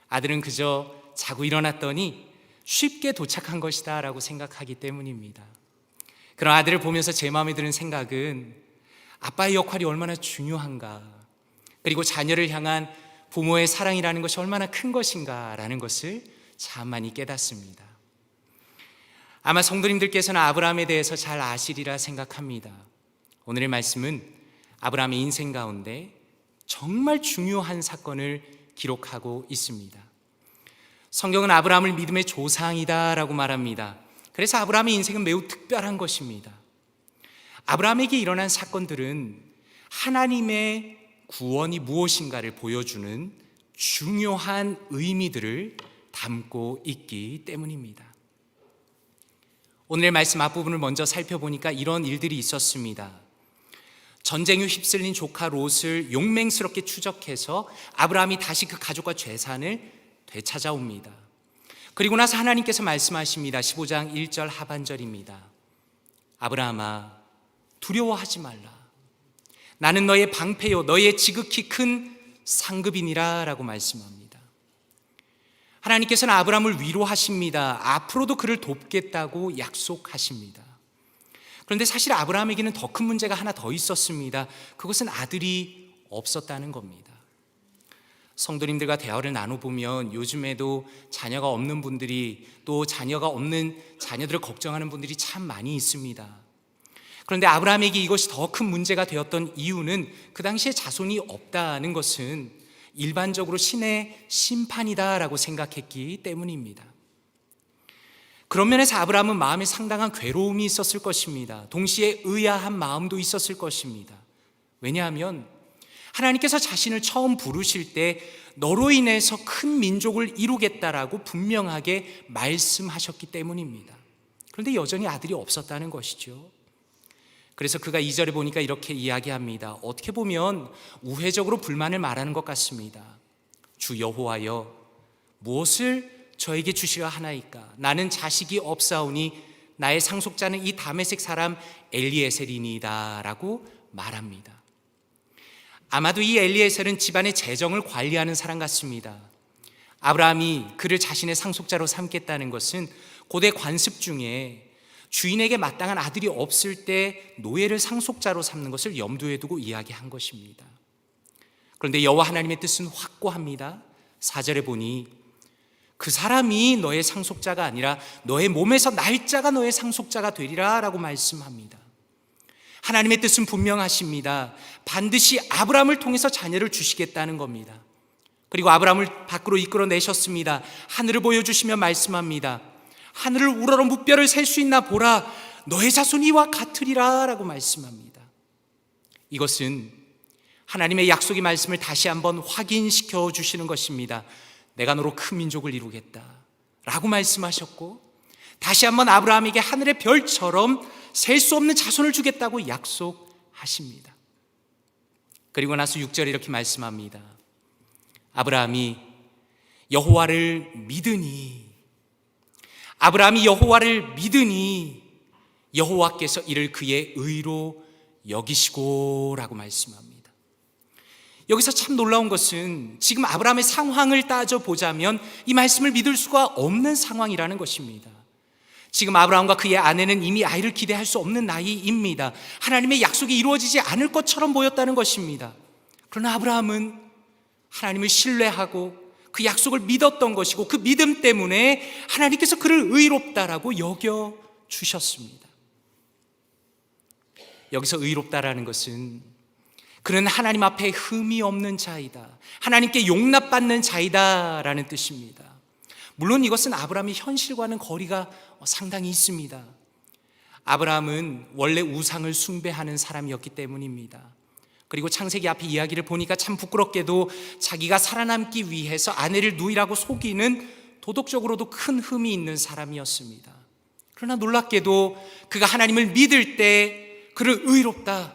아들은 그저 자고 일어났더니 쉽게 도착한 것이다 라고 생각하기 때문입니다. 그런 아들을 보면서 제 마음에 드는 생각은 아빠의 역할이 얼마나 중요한가, 그리고 자녀를 향한 부모의 사랑이라는 것이 얼마나 큰 것인가 라는 것을 참 많이 깨닫습니다. 아마 성도님들께서는 아브라함에 대해서 잘 아시리라 생각합니다. 오늘의 말씀은 아브라함의 인생 가운데 정말 중요한 사건을 기록하고 있습니다. 성경은 아브라함을 믿음의 조상이다 라고 말합니다. 그래서 아브라함의 인생은 매우 특별한 것입니다. 아브라함에게 일어난 사건들은 하나님의 구원이 무엇인가를 보여주는 중요한 의미들을 담고 있기 때문입니다. 오늘의 말씀 앞부분을 먼저 살펴보니까 이런 일들이 있었습니다. 전쟁에 휩쓸린 조카 롯을 용맹스럽게 추적해서 아브라함이 다시 그 가족과 재산을 되찾아옵니다. 그리고 나서 하나님께서 말씀하십니다. 15장 1절 하반절입니다. 아브라함아, 두려워하지 말라. 나는 너의 방패요 너의 지극히 큰 상급이니라 라고 말씀합니다. 하나님께서는 아브라함을 위로하십니다. 앞으로도 그를 돕겠다고 약속하십니다. 그런데 사실 아브라함에게는 더 큰 문제가 하나 더 있었습니다. 그것은 아들이 없었다는 겁니다. 성도님들과 대화를 나눠보면 요즘에도 자녀가 없는 분들이, 또 자녀가 없는 자녀들을 걱정하는 분들이 참 많이 있습니다. 그런데 아브라함에게 이것이 더 큰 문제가 되었던 이유는 그 당시에 자손이 없다는 것은 일반적으로 신의 심판이다라고 생각했기 때문입니다. 그런 면에서 아브라함은 마음에 상당한 괴로움이 있었을 것입니다. 동시에 의아한 마음도 있었을 것입니다. 왜냐하면 하나님께서 자신을 처음 부르실 때 너로 인해서 큰 민족을 이루겠다라고 분명하게 말씀하셨기 때문입니다. 그런데 여전히 아들이 없었다는 것이죠. 그래서 그가 2절에 보니까 이렇게 이야기합니다. 어떻게 보면 우회적으로 불만을 말하는 것 같습니다. 주 여호와여, 무엇을 저에게 주시려 하나이까? 나는 자식이 없사오니 나의 상속자는 이 다메섹 사람 엘리에셀이니이다 라고 말합니다. 아마도 이 엘리에셀은 집안의 재정을 관리하는 사람 같습니다. 아브라함이 그를 자신의 상속자로 삼겠다는 것은 고대 관습 중에 주인에게 마땅한 아들이 없을 때 노예를 상속자로 삼는 것을 염두에 두고 이야기한 것입니다. 그런데 여호와 하나님의 뜻은 확고합니다. 4절에 보니 그 사람이 너의 상속자가 아니라 너의 몸에서 날짜가 너의 상속자가 되리라 라고 말씀합니다. 하나님의 뜻은 분명하십니다. 반드시 아브라함을 통해서 자녀를 주시겠다는 겁니다. 그리고 아브라함을 밖으로 이끌어내셨습니다. 하늘을 보여주시며 말씀합니다. 하늘을 우러러 무뼈를 셀 수 있나 보라. 너의 자손이 이와 같으리라 라고 말씀합니다. 이것은 하나님의 약속의 말씀을 다시 한번 확인시켜 주시는 것입니다. 내가 너로 큰 민족을 이루겠다 라고 말씀하셨고, 다시 한번 아브라함에게 하늘의 별처럼 셀 수 없는 자손을 주겠다고 약속하십니다. 그리고 나서 6절에 이렇게 말씀합니다. 아브라함이 여호와를 믿으니 여호와께서 이를 그의 의로 여기시고 라고 말씀합니다. 여기서 참 놀라운 것은 지금 아브라함의 상황을 따져보자면 이 말씀을 믿을 수가 없는 상황이라는 것입니다. 지금 아브라함과 그의 아내는 이미 아이를 기대할 수 없는 나이입니다. 하나님의 약속이 이루어지지 않을 것처럼 보였다는 것입니다. 그러나 아브라함은 하나님을 신뢰하고 그 약속을 믿었던 것이고, 그 믿음 때문에 하나님께서 그를 의롭다라고 여겨주셨습니다. 여기서 의롭다라는 것은 그는 하나님 앞에 흠이 없는 자이다, 하나님께 용납받는 자이다 라는 뜻입니다. 물론 이것은 아브라함의 현실과는 거리가 상당히 있습니다. 아브라함은 원래 우상을 숭배하는 사람이었기 때문입니다. 그리고 창세기 앞에 이야기를 보니까 참 부끄럽게도 자기가 살아남기 위해서 아내를 누이라고 속이는 도덕적으로도 큰 흠이 있는 사람이었습니다. 그러나 놀랍게도 그가 하나님을 믿을 때 그를 의롭다,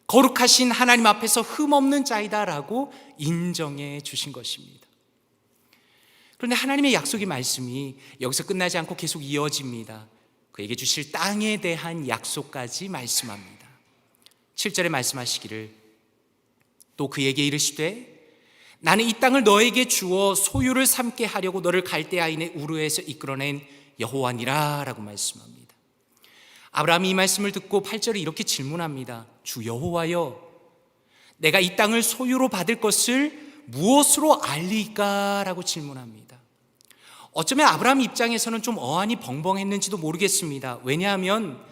거룩하신 하나님 앞에서 흠없는 자이다 라고 인정해 주신 것입니다. 그런데 하나님의 약속의 말씀이 여기서 끝나지 않고 계속 이어집니다. 그에게 주실 땅에 대한 약속까지 말씀합니다. 7절에 말씀하시기를 또 그에게 이르시되 나는 이 땅을 너에게 주어 소유를 삼게 하려고 너를 갈대아인의 우르에서 이끌어낸 여호와니라 라고 말씀합니다. 아브라함이 이 말씀을 듣고 8절에 이렇게 질문합니다. 주 여호와여, 내가 이 땅을 소유로 받을 것을 무엇으로 알리까? 라고 질문합니다. 어쩌면 아브라함 입장에서는 좀 어안이 벙벙했는지도 모르겠습니다. 왜냐하면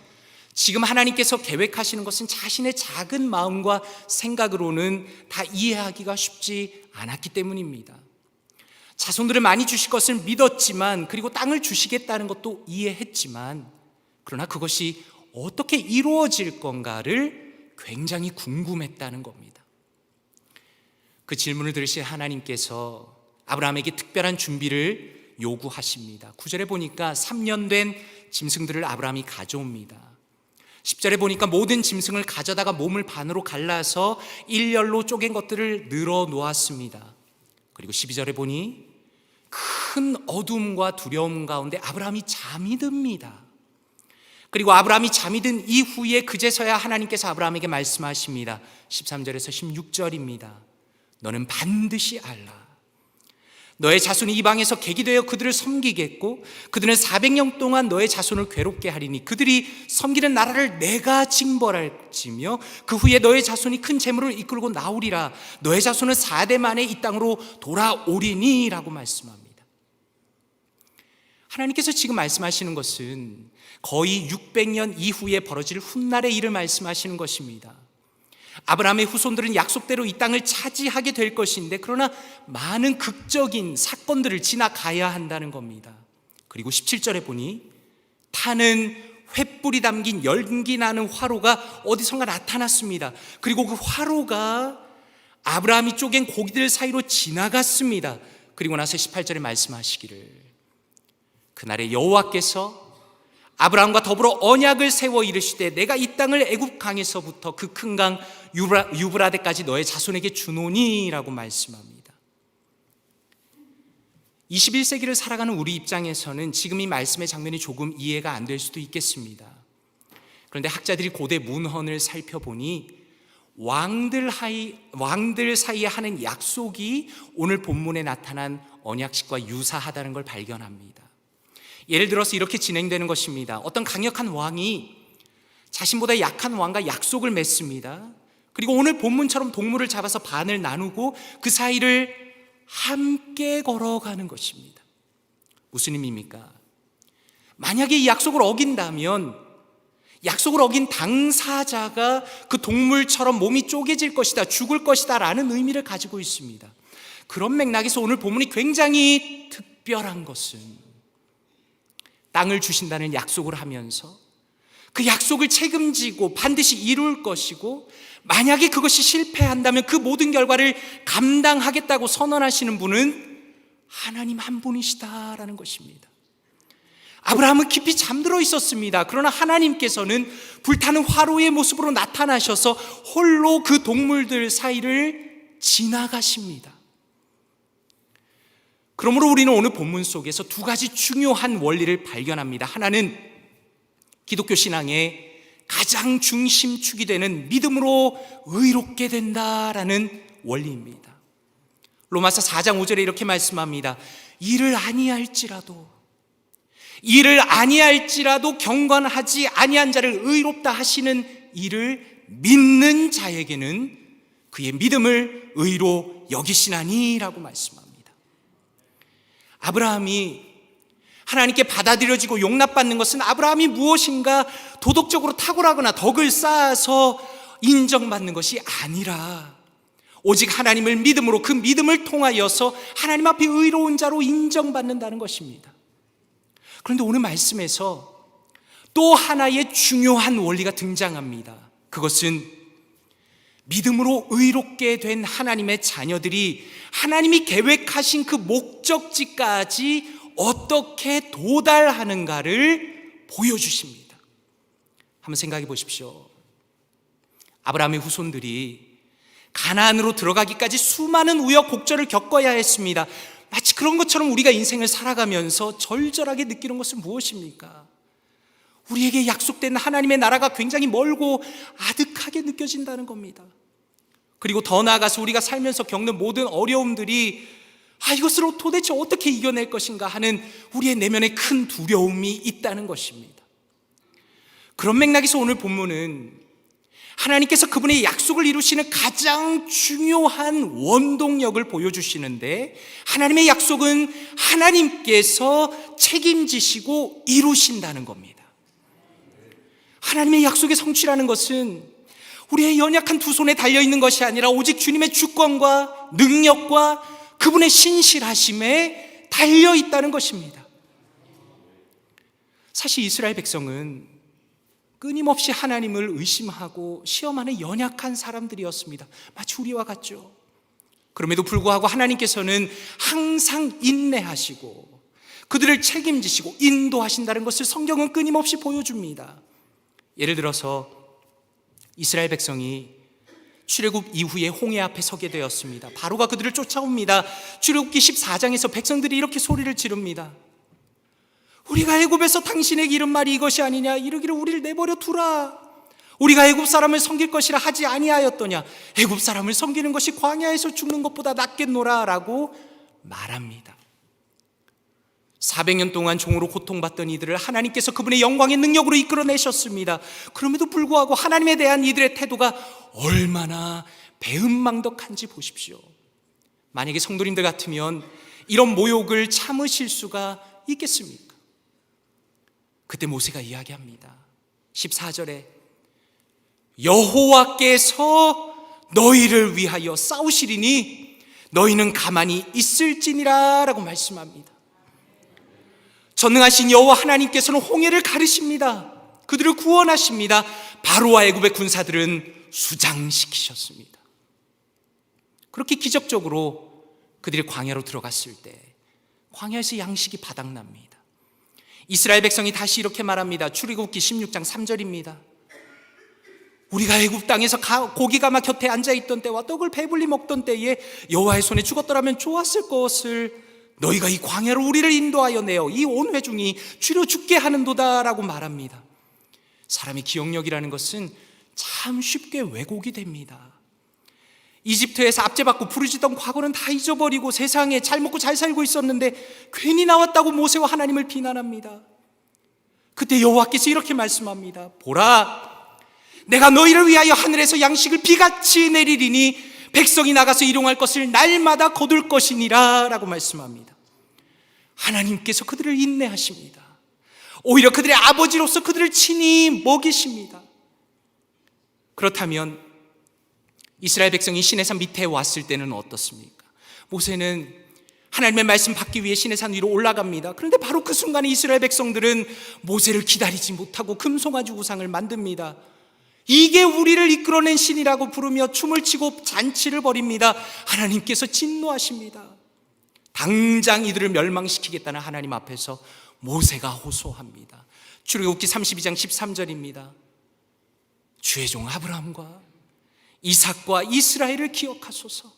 지금 하나님께서 계획하시는 것은 자신의 작은 마음과 생각으로는 다 이해하기가 쉽지 않았기 때문입니다. 자손들을 많이 주실 것을 믿었지만, 그리고 땅을 주시겠다는 것도 이해했지만, 그러나 그것이 어떻게 이루어질 건가를 굉장히 궁금했다는 겁니다. 그 질문을 들으신 하나님께서 아브라함에게 특별한 준비를 요구하십니다. 9절에 보니까 3년 된 짐승들을 아브라함이 가져옵니다. 10절에 보니까 모든 짐승을 가져다가 몸을 반으로 갈라서 일렬로 쪼갠 것들을 늘어 놓았습니다. 그리고 12절에 보니 큰 어둠과 두려움 가운데 아브라함이 잠이 듭니다. 그리고 아브라함이 잠이 든 이후에 그제서야 하나님께서 아브라함에게 말씀하십니다. 13절에서 16절입니다. 너는 반드시 알라. 너의 자손이 이방에서 객이 되어 그들을 섬기겠고 그들은 400년 동안 너의 자손을 괴롭게 하리니 그들이 섬기는 나라를 내가 징벌할지며 그 후에 너의 자손이 큰 재물을 이끌고 나오리라. 너의 자손은 4대 만에 이 땅으로 돌아오리니 라고 말씀합니다. 하나님께서 지금 말씀하시는 것은 거의 600년 이후에 벌어질 훗날의 일을 말씀하시는 것입니다. 아브라함의 후손들은 약속대로 이 땅을 차지하게 될 것인데, 그러나 많은 극적인 사건들을 지나가야 한다는 겁니다. 그리고 17절에 보니 타는 횃불이 담긴 열기 나는 화로가 어디선가 나타났습니다. 그리고 그 화로가 아브라함이 쪼갠 고기들 사이로 지나갔습니다. 그리고 나서 18절에 말씀하시기를 그날에 여호와께서 아브라함과 더불어 언약을 세워 이르시되 내가 이 땅을 애굽 강에서부터 그 큰 강 유브라데까지 너의 자손에게 주노니 라고 말씀합니다. 21세기를 살아가는 우리 입장에서는 지금 이 말씀의 장면이 조금 이해가 안 될 수도 있겠습니다. 그런데 학자들이 고대 문헌을 살펴보니 왕들 사이에 하는 약속이 오늘 본문에 나타난 언약식과 유사하다는 걸 발견합니다. 예를 들어서 이렇게 진행되는 것입니다. 어떤 강력한 왕이 자신보다 약한 왕과 약속을 맺습니다. 그리고 오늘 본문처럼 동물을 잡아서 반을 나누고 그 사이를 함께 걸어가는 것입니다. 무슨 의미입니까? 만약에 이 약속을 어긴다면 약속을 어긴 당사자가 그 동물처럼 몸이 쪼개질 것이다, 죽을 것이다 라는 의미를 가지고 있습니다. 그런 맥락에서 오늘 본문이 굉장히 특별한 것은 땅을 주신다는 약속을 하면서 그 약속을 책임지고 반드시 이룰 것이고, 만약에 그것이 실패한다면 그 모든 결과를 감당하겠다고 선언하시는 분은 하나님 한 분이시다라는 것입니다. 아브라함은 깊이 잠들어 있었습니다. 그러나 하나님께서는 불타는 화로의 모습으로 나타나셔서 홀로 그 동물들 사이를 지나가십니다. 그러므로 우리는 오늘 본문 속에서 두 가지 중요한 원리를 발견합니다. 하나는 기독교 신앙의 가장 중심축이 되는 믿음으로 의롭게 된다라는 원리입니다. 로마서 4장 5절에 이렇게 말씀합니다. 이를 아니할지라도 경건하지 아니한 자를 의롭다 하시는 이를 믿는 자에게는 그의 믿음을 의로 여기시나니라고 말씀합니다. 아브라함이 하나님께 받아들여지고 용납받는 것은 아브라함이 무엇인가 도덕적으로 탁월하거나 덕을 쌓아서 인정받는 것이 아니라 오직 하나님을 믿음으로, 그 믿음을 통하여서 하나님 앞에 의로운 자로 인정받는다는 것입니다. 그런데 오늘 말씀에서 또 하나의 중요한 원리가 등장합니다. 그것은 믿음으로 의롭게 된 하나님의 자녀들이 하나님이 계획하신 그 목적지까지 어떻게 도달하는가를 보여주십니다. 한번 생각해 보십시오. 아브라함의 후손들이 가나안으로 들어가기까지 수많은 우여곡절을 겪어야 했습니다. 마치 그런 것처럼 우리가 인생을 살아가면서 절절하게 느끼는 것은 무엇입니까? 우리에게 약속된 하나님의 나라가 굉장히 멀고 아득하게 느껴진다는 겁니다. 그리고 더 나아가서 우리가 살면서 겪는 모든 어려움들이 이것을 도대체 어떻게 이겨낼 것인가 하는 우리의 내면에 큰 두려움이 있다는 것입니다. 그런 맥락에서 오늘 본문은 하나님께서 그분의 약속을 이루시는 가장 중요한 원동력을 보여주시는데, 하나님의 약속은 하나님께서 책임지시고 이루신다는 겁니다. 하나님의 약속의 성취라는 것은 우리의 연약한 두 손에 달려있는 것이 아니라 오직 주님의 주권과 능력과 그분의 신실하심에 달려있다는 것입니다. 사실 이스라엘 백성은 끊임없이 하나님을 의심하고 시험하는 연약한 사람들이었습니다. 마치 우리와 같죠. 그럼에도 불구하고 하나님께서는 항상 인내하시고 그들을 책임지시고 인도하신다는 것을 성경은 끊임없이 보여줍니다. 예를 들어서 이스라엘 백성이 출애굽 이후에 홍해 앞에 서게 되었습니다. 바로가 그들을 쫓아옵니다. 출애굽기 14장에서 백성들이 이렇게 소리를 지릅니다. 우리가 애굽에서 당신에게 이른 말이 이것이 아니냐, 이르기를 우리를 내버려 두라. 우리가 애굽 사람을 섬길 것이라 하지 아니하였더냐. 애굽 사람을 섬기는 것이 광야에서 죽는 것보다 낫겠노라 라고 말합니다. 400년 동안 종으로 고통받던 이들을 하나님께서 그분의 영광의 능력으로 이끌어내셨습니다. 그럼에도 불구하고 하나님에 대한 이들의 태도가 얼마나 배은망덕한지 보십시오. 만약에 성도님들 같으면 이런 모욕을 참으실 수가 있겠습니까? 그때 모세가 이야기합니다. 14절에 여호와께서 너희를 위하여 싸우시리니 너희는 가만히 있을지니라 라고 말씀합니다. 전능하신 여호와 하나님께서는 홍해를 가르십니다. 그들을 구원하십니다. 바로와 애굽의 군사들은 수장시키셨습니다. 그렇게 기적적으로 그들이 광야로 들어갔을 때 광야에서 양식이 바닥납니다. 이스라엘 백성이 다시 이렇게 말합니다. 출애굽기 16장 3절입니다. 우리가 애굽 땅에서 고기가마 곁에 앉아있던 때와 떡을 배불리 먹던 때에 여호와의 손에 죽었더라면 좋았을 것을 너희가 이 광야로 우리를 인도하여 내어 이 온 회중이 주로 죽게 하는도다 라고 말합니다. 사람의 기억력이라는 것은 참 쉽게 왜곡이 됩니다. 이집트에서 압제받고 부르짖던 과거는 다 잊어버리고 세상에 잘 먹고 잘 살고 있었는데 괜히 나왔다고 모세와 하나님을 비난합니다. 그때 여호와께서 이렇게 말씀합니다. 보라, 내가 너희를 위하여 하늘에서 양식을 비같이 내리리니 백성이 나가서 일용할 것을 날마다 거둘 것이니라 라고 말씀합니다. 하나님께서 그들을 인내하십니다. 오히려 그들의 아버지로서 그들을 친히 먹이십니다. 그렇다면 이스라엘 백성이 시내산 밑에 왔을 때는 어떻습니까? 모세는 하나님의 말씀 받기 위해 시내산 위로 올라갑니다. 그런데 바로 그 순간에 이스라엘 백성들은 모세를 기다리지 못하고 금송아지 우상을 만듭니다. 이게 우리를 이끌어낸 신이라고 부르며 춤을 추고 잔치를 벌입니다. 하나님께서 진노하십니다. 당장 이들을 멸망시키겠다는 하나님 앞에서 모세가 호소합니다. 출애굽기 32장 13절입니다. 주의 종 아브라함과 이삭과 이스라엘을 기억하소서.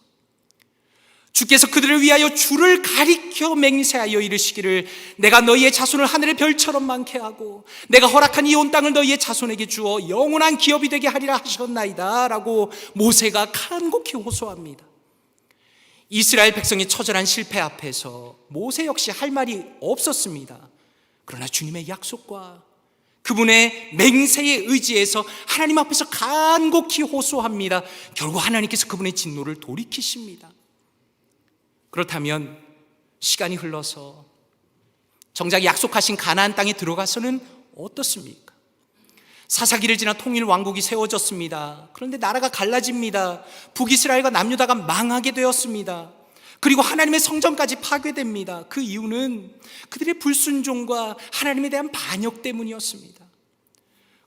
주께서 그들을 위하여 주를 가리켜 맹세하여 이르시기를 내가 너희의 자손을 하늘의 별처럼 많게 하고 내가 허락한 이 온 땅을 너희의 자손에게 주어 영원한 기업이 되게 하리라 하셨나이다 라고 모세가 간곡히 호소합니다. 이스라엘 백성의 처절한 실패 앞에서 모세 역시 할 말이 없었습니다. 그러나 주님의 약속과 그분의 맹세에 의지해서 하나님 앞에서 간곡히 호소합니다. 결국 하나님께서 그분의 진노를 돌이키십니다. 그렇다면 시간이 흘러서 정작 약속하신 가나안 땅에 들어가서는 어떻습니까? 사사기를 지나 통일 왕국이 세워졌습니다. 그런데 나라가 갈라집니다. 북이스라엘과 남유다가 망하게 되었습니다. 그리고 하나님의 성전까지 파괴됩니다. 그 이유는 그들의 불순종과 하나님에 대한 반역 때문이었습니다.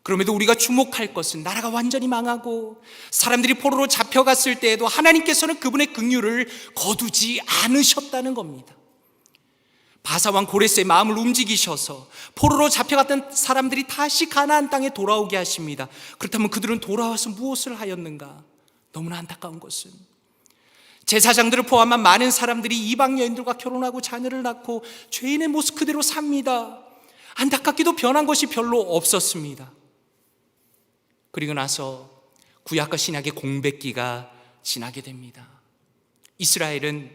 그럼에도 우리가 주목할 것은 나라가 완전히 망하고 사람들이 포로로 잡혀갔을 때에도 하나님께서는 그분의 긍휼을 거두지 않으셨다는 겁니다. 바사왕 고레스의 마음을 움직이셔서 포로로 잡혀갔던 사람들이 다시 가나안 땅에 돌아오게 하십니다. 그렇다면 그들은 돌아와서 무엇을 하였는가? 너무나 안타까운 것은 제사장들을 포함한 많은 사람들이 이방 여인들과 결혼하고 자녀를 낳고 죄인의 모습 그대로 삽니다. 안타깝게도 변한 것이 별로 없었습니다. 그리고 나서 구약과 신약의 공백기가 지나게 됩니다. 이스라엘은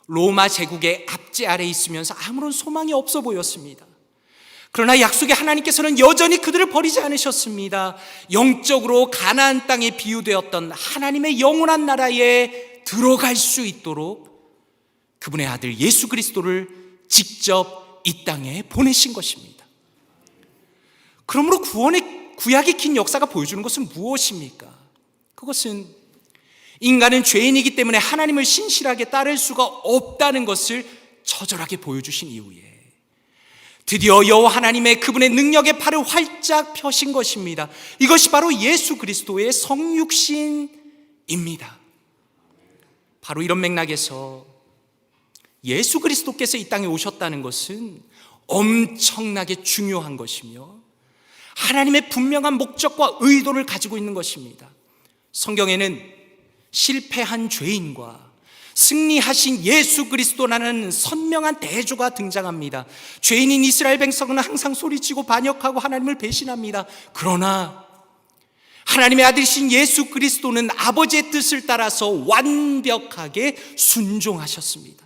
로마 제국의 압제 아래에 있으면서 아무런 소망이 없어 보였습니다. 그러나 약속의 하나님께서는 여전히 그들을 버리지 않으셨습니다. 영적으로 가나안 땅에 비유되었던 하나님의 영원한 나라에 들어갈 수 있도록 그분의 아들 예수 그리스도를 직접 이 땅에 보내신 것입니다. 그러므로 구약의 긴 역사가 보여주는 것은 무엇입니까? 그것은 인간은 죄인이기 때문에 하나님을 신실하게 따를 수가 없다는 것을 처절하게 보여주신 이후에 드디어 여호와 하나님의 그분의 능력의 팔을 활짝 펴신 것입니다. 이것이 바로 예수 그리스도의 성육신입니다. 바로 이런 맥락에서 예수 그리스도께서 이 땅에 오셨다는 것은 엄청나게 중요한 것이며 하나님의 분명한 목적과 의도를 가지고 있는 것입니다. 성경에는 실패한 죄인과 승리하신 예수 그리스도라는 선명한 대조가 등장합니다. 죄인인 이스라엘 백성은 항상 소리치고 반역하고 하나님을 배신합니다. 그러나 하나님의 아들이신 예수 그리스도는 아버지의 뜻을 따라서 완벽하게 순종하셨습니다.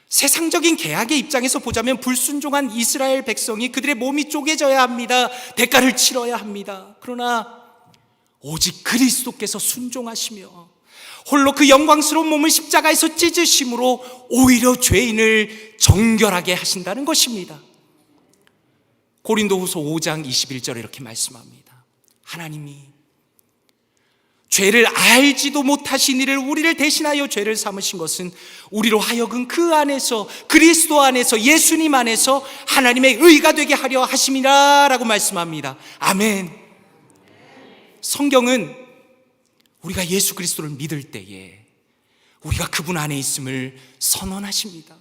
세상적인 계약의 입장에서 보자면 불순종한 이스라엘 백성이 그들의 몸이 쪼개져야 합니다. 대가를 치러야 합니다. 그러나 오직 그리스도께서 순종하시며 홀로 그 영광스러운 몸을 십자가에서 찢으심으로 오히려 죄인을 정결하게 하신다는 것입니다. 고린도후서 5장 21절에 이렇게 말씀합니다. 하나님이 죄를 알지도 못하신 이를 우리를 대신하여 죄를 삼으신 것은 우리로 하여금 그 안에서 그리스도 안에서 예수님 안에서 하나님의 의가 되게 하려 하심이라 라고 말씀합니다. 아멘. 성경은 우리가 예수 그리스도를 믿을 때에 우리가 그분 안에 있음을 선언하십니다.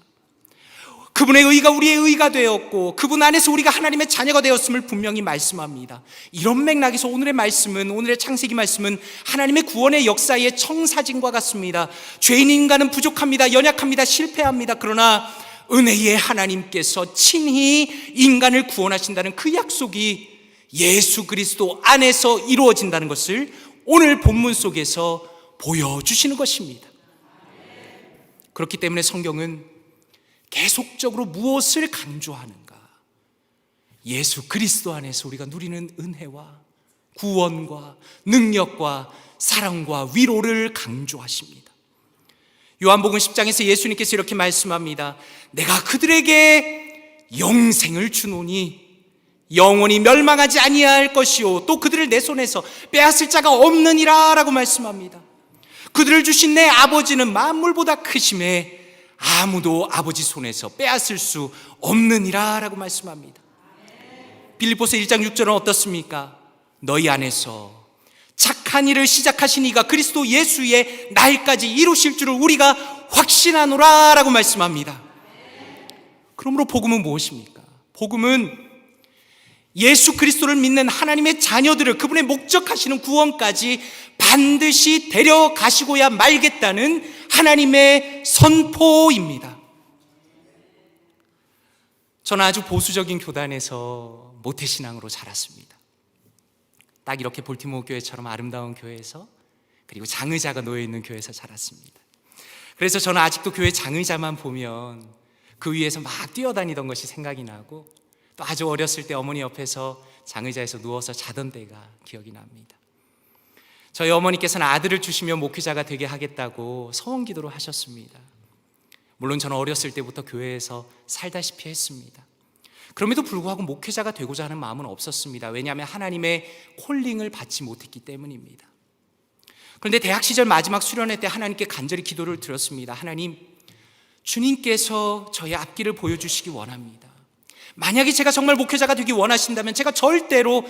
그분의 의가 우리의 의가 되었고 그분 안에서 우리가 하나님의 자녀가 되었음을 분명히 말씀합니다. 이런 맥락에서 오늘의 말씀은, 오늘의 창세기 말씀은 하나님의 구원의 역사의 청사진과 같습니다. 죄인 인간은 부족합니다. 연약합니다. 실패합니다. 그러나 은혜의 하나님께서 친히 인간을 구원하신다는 그 약속이 예수 그리스도 안에서 이루어진다는 것을 오늘 본문 속에서 보여주시는 것입니다. 그렇기 때문에 성경은 계속적으로 무엇을 강조하는가? 예수 그리스도 안에서 우리가 누리는 은혜와 구원과 능력과 사랑과 위로를 강조하십니다. 요한복음 10장에서 예수님께서 이렇게 말씀합니다. 내가 그들에게 영생을 주노니 영원히 멸망하지 아니할 것이요 또 그들을 내 손에서 빼앗을 자가 없느니라 라고 말씀합니다. 그들을 주신 내 아버지는 만물보다 크심에 아무도 아버지 손에서 빼앗을 수 없느니라 라고 말씀합니다. 빌립보서 1장 6절은 어떻습니까? 너희 안에서 착한 일을 시작하신 이가 그리스도 예수의 날까지 이루실 줄을 우리가 확신하노라 라고 말씀합니다. 그러므로 복음은 무엇입니까? 복음은 예수 그리스도를 믿는 하나님의 자녀들을 그분의 목적하시는 구원까지 반드시 데려가시고야 말겠다는 하나님의 선포입니다. 저는 아주 보수적인 교단에서 모태신앙으로 자랐습니다. 딱 이렇게 볼티모어 교회처럼 아름다운 교회에서, 그리고 장의자가 놓여있는 교회에서 자랐습니다. 그래서 저는 아직도 교회 장의자만 보면 그 위에서 막 뛰어다니던 것이 생각이 나고, 또 아주 어렸을 때 어머니 옆에서 장의자에서 누워서 자던 때가 기억이 납니다. 저희 어머니께서는 아들을 주시면 목회자가 되게 하겠다고 서원기도를 하셨습니다. 물론 저는 어렸을 때부터 교회에서 살다시피 했습니다. 그럼에도 불구하고 목회자가 되고자 하는 마음은 없었습니다. 왜냐하면 하나님의 콜링을 받지 못했기 때문입니다. 그런데 대학 시절 마지막 수련회 때 하나님께 간절히 기도를 드렸습니다. 하나님, 주님께서 저의 앞길을 보여주시기 원합니다. 만약에 제가 정말 목회자가 되기 원하신다면 제가 절대로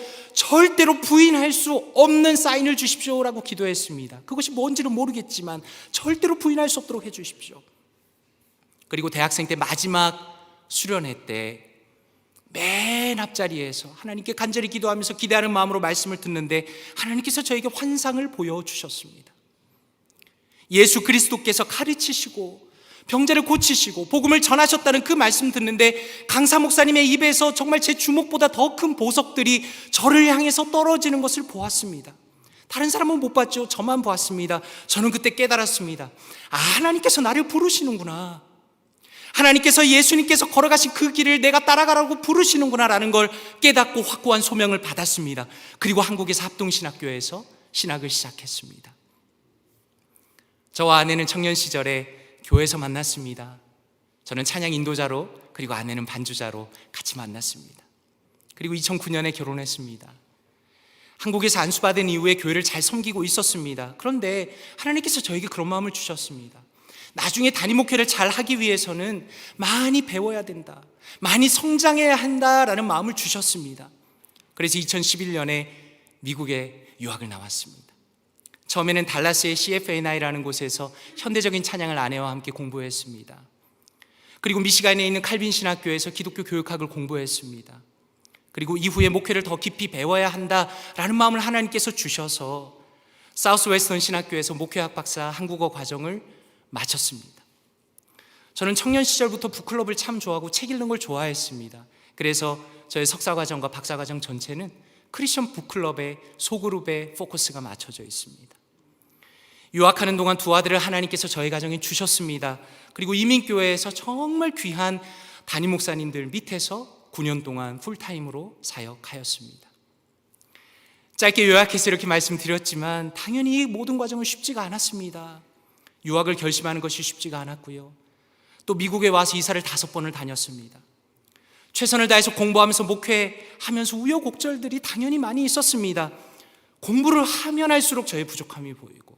부인할 수 없는 사인을 주십시오라고 기도했습니다. 그것이 뭔지는 모르겠지만 절대로 부인할 수 없도록 해주십시오. 그리고 대학생 때 마지막 수련회 때 맨 앞자리에서 하나님께 간절히 기도하면서 기대하는 마음으로 말씀을 듣는데 하나님께서 저에게 환상을 보여주셨습니다. 예수 그리스도께서 가르치시고 병자를 고치시고 복음을 전하셨다는 그 말씀 듣는데 강사 목사님의 입에서 정말 제 주먹보다 더 큰 보석들이 저를 향해서 떨어지는 것을 보았습니다. 다른 사람은 못 봤죠. 저만 보았습니다. 저는 그때 깨달았습니다. 아, 하나님께서 나를 부르시는구나. 하나님께서 예수님께서 걸어가신 그 길을 내가 따라가라고 부르시는구나 라는 걸 깨닫고 확고한 소명을 받았습니다. 그리고 한국에서 합동신학교에서 신학을 시작했습니다. 저와 아내는 청년 시절에 교회에서 만났습니다. 저는 찬양 인도자로, 그리고 아내는 반주자로 같이 만났습니다. 그리고 2009년에 결혼했습니다. 한국에서 안수받은 이후에 교회를 잘 섬기고 있었습니다. 그런데 하나님께서 저에게 그런 마음을 주셨습니다. 나중에 담임 목회를 잘 하기 위해서는 많이 배워야 된다, 많이 성장해야 한다라는 마음을 주셨습니다. 그래서 2011년에 미국에 유학을 나왔습니다. 처음에는 달라스의 CFNI라는 곳에서 현대적인 찬양을 아내와 함께 공부했습니다. 그리고 미시간에 있는 칼빈 신학교에서 기독교 교육학을 공부했습니다. 그리고 이후에 목회를 더 깊이 배워야 한다라는 마음을 하나님께서 주셔서 사우스 웨스턴 신학교에서 목회학 박사 한국어 과정을 마쳤습니다. 저는 청년 시절부터 북클럽을 참 좋아하고 책 읽는 걸 좋아했습니다. 그래서 저의 석사과정과 박사과정 전체는 크리스천 북클럽의 소그룹에 포커스가 맞춰져 있습니다. 유학하는 동안 두 아들을 하나님께서 저희 가정에 주셨습니다. 그리고 이민교회에서 정말 귀한 담임 목사님들 밑에서 9년 동안 풀타임으로 사역하였습니다. 짧게 요약해서 이렇게 말씀드렸지만 당연히 이 모든 과정은 쉽지가 않았습니다. 유학을 결심하는 것이 쉽지가 않았고요. 또 미국에 와서 이사를 5번을 다녔습니다. 최선을 다해서 공부하면서 목회하면서 우여곡절들이 당연히 많이 있었습니다. 공부를 하면 할수록 저의 부족함이 보이고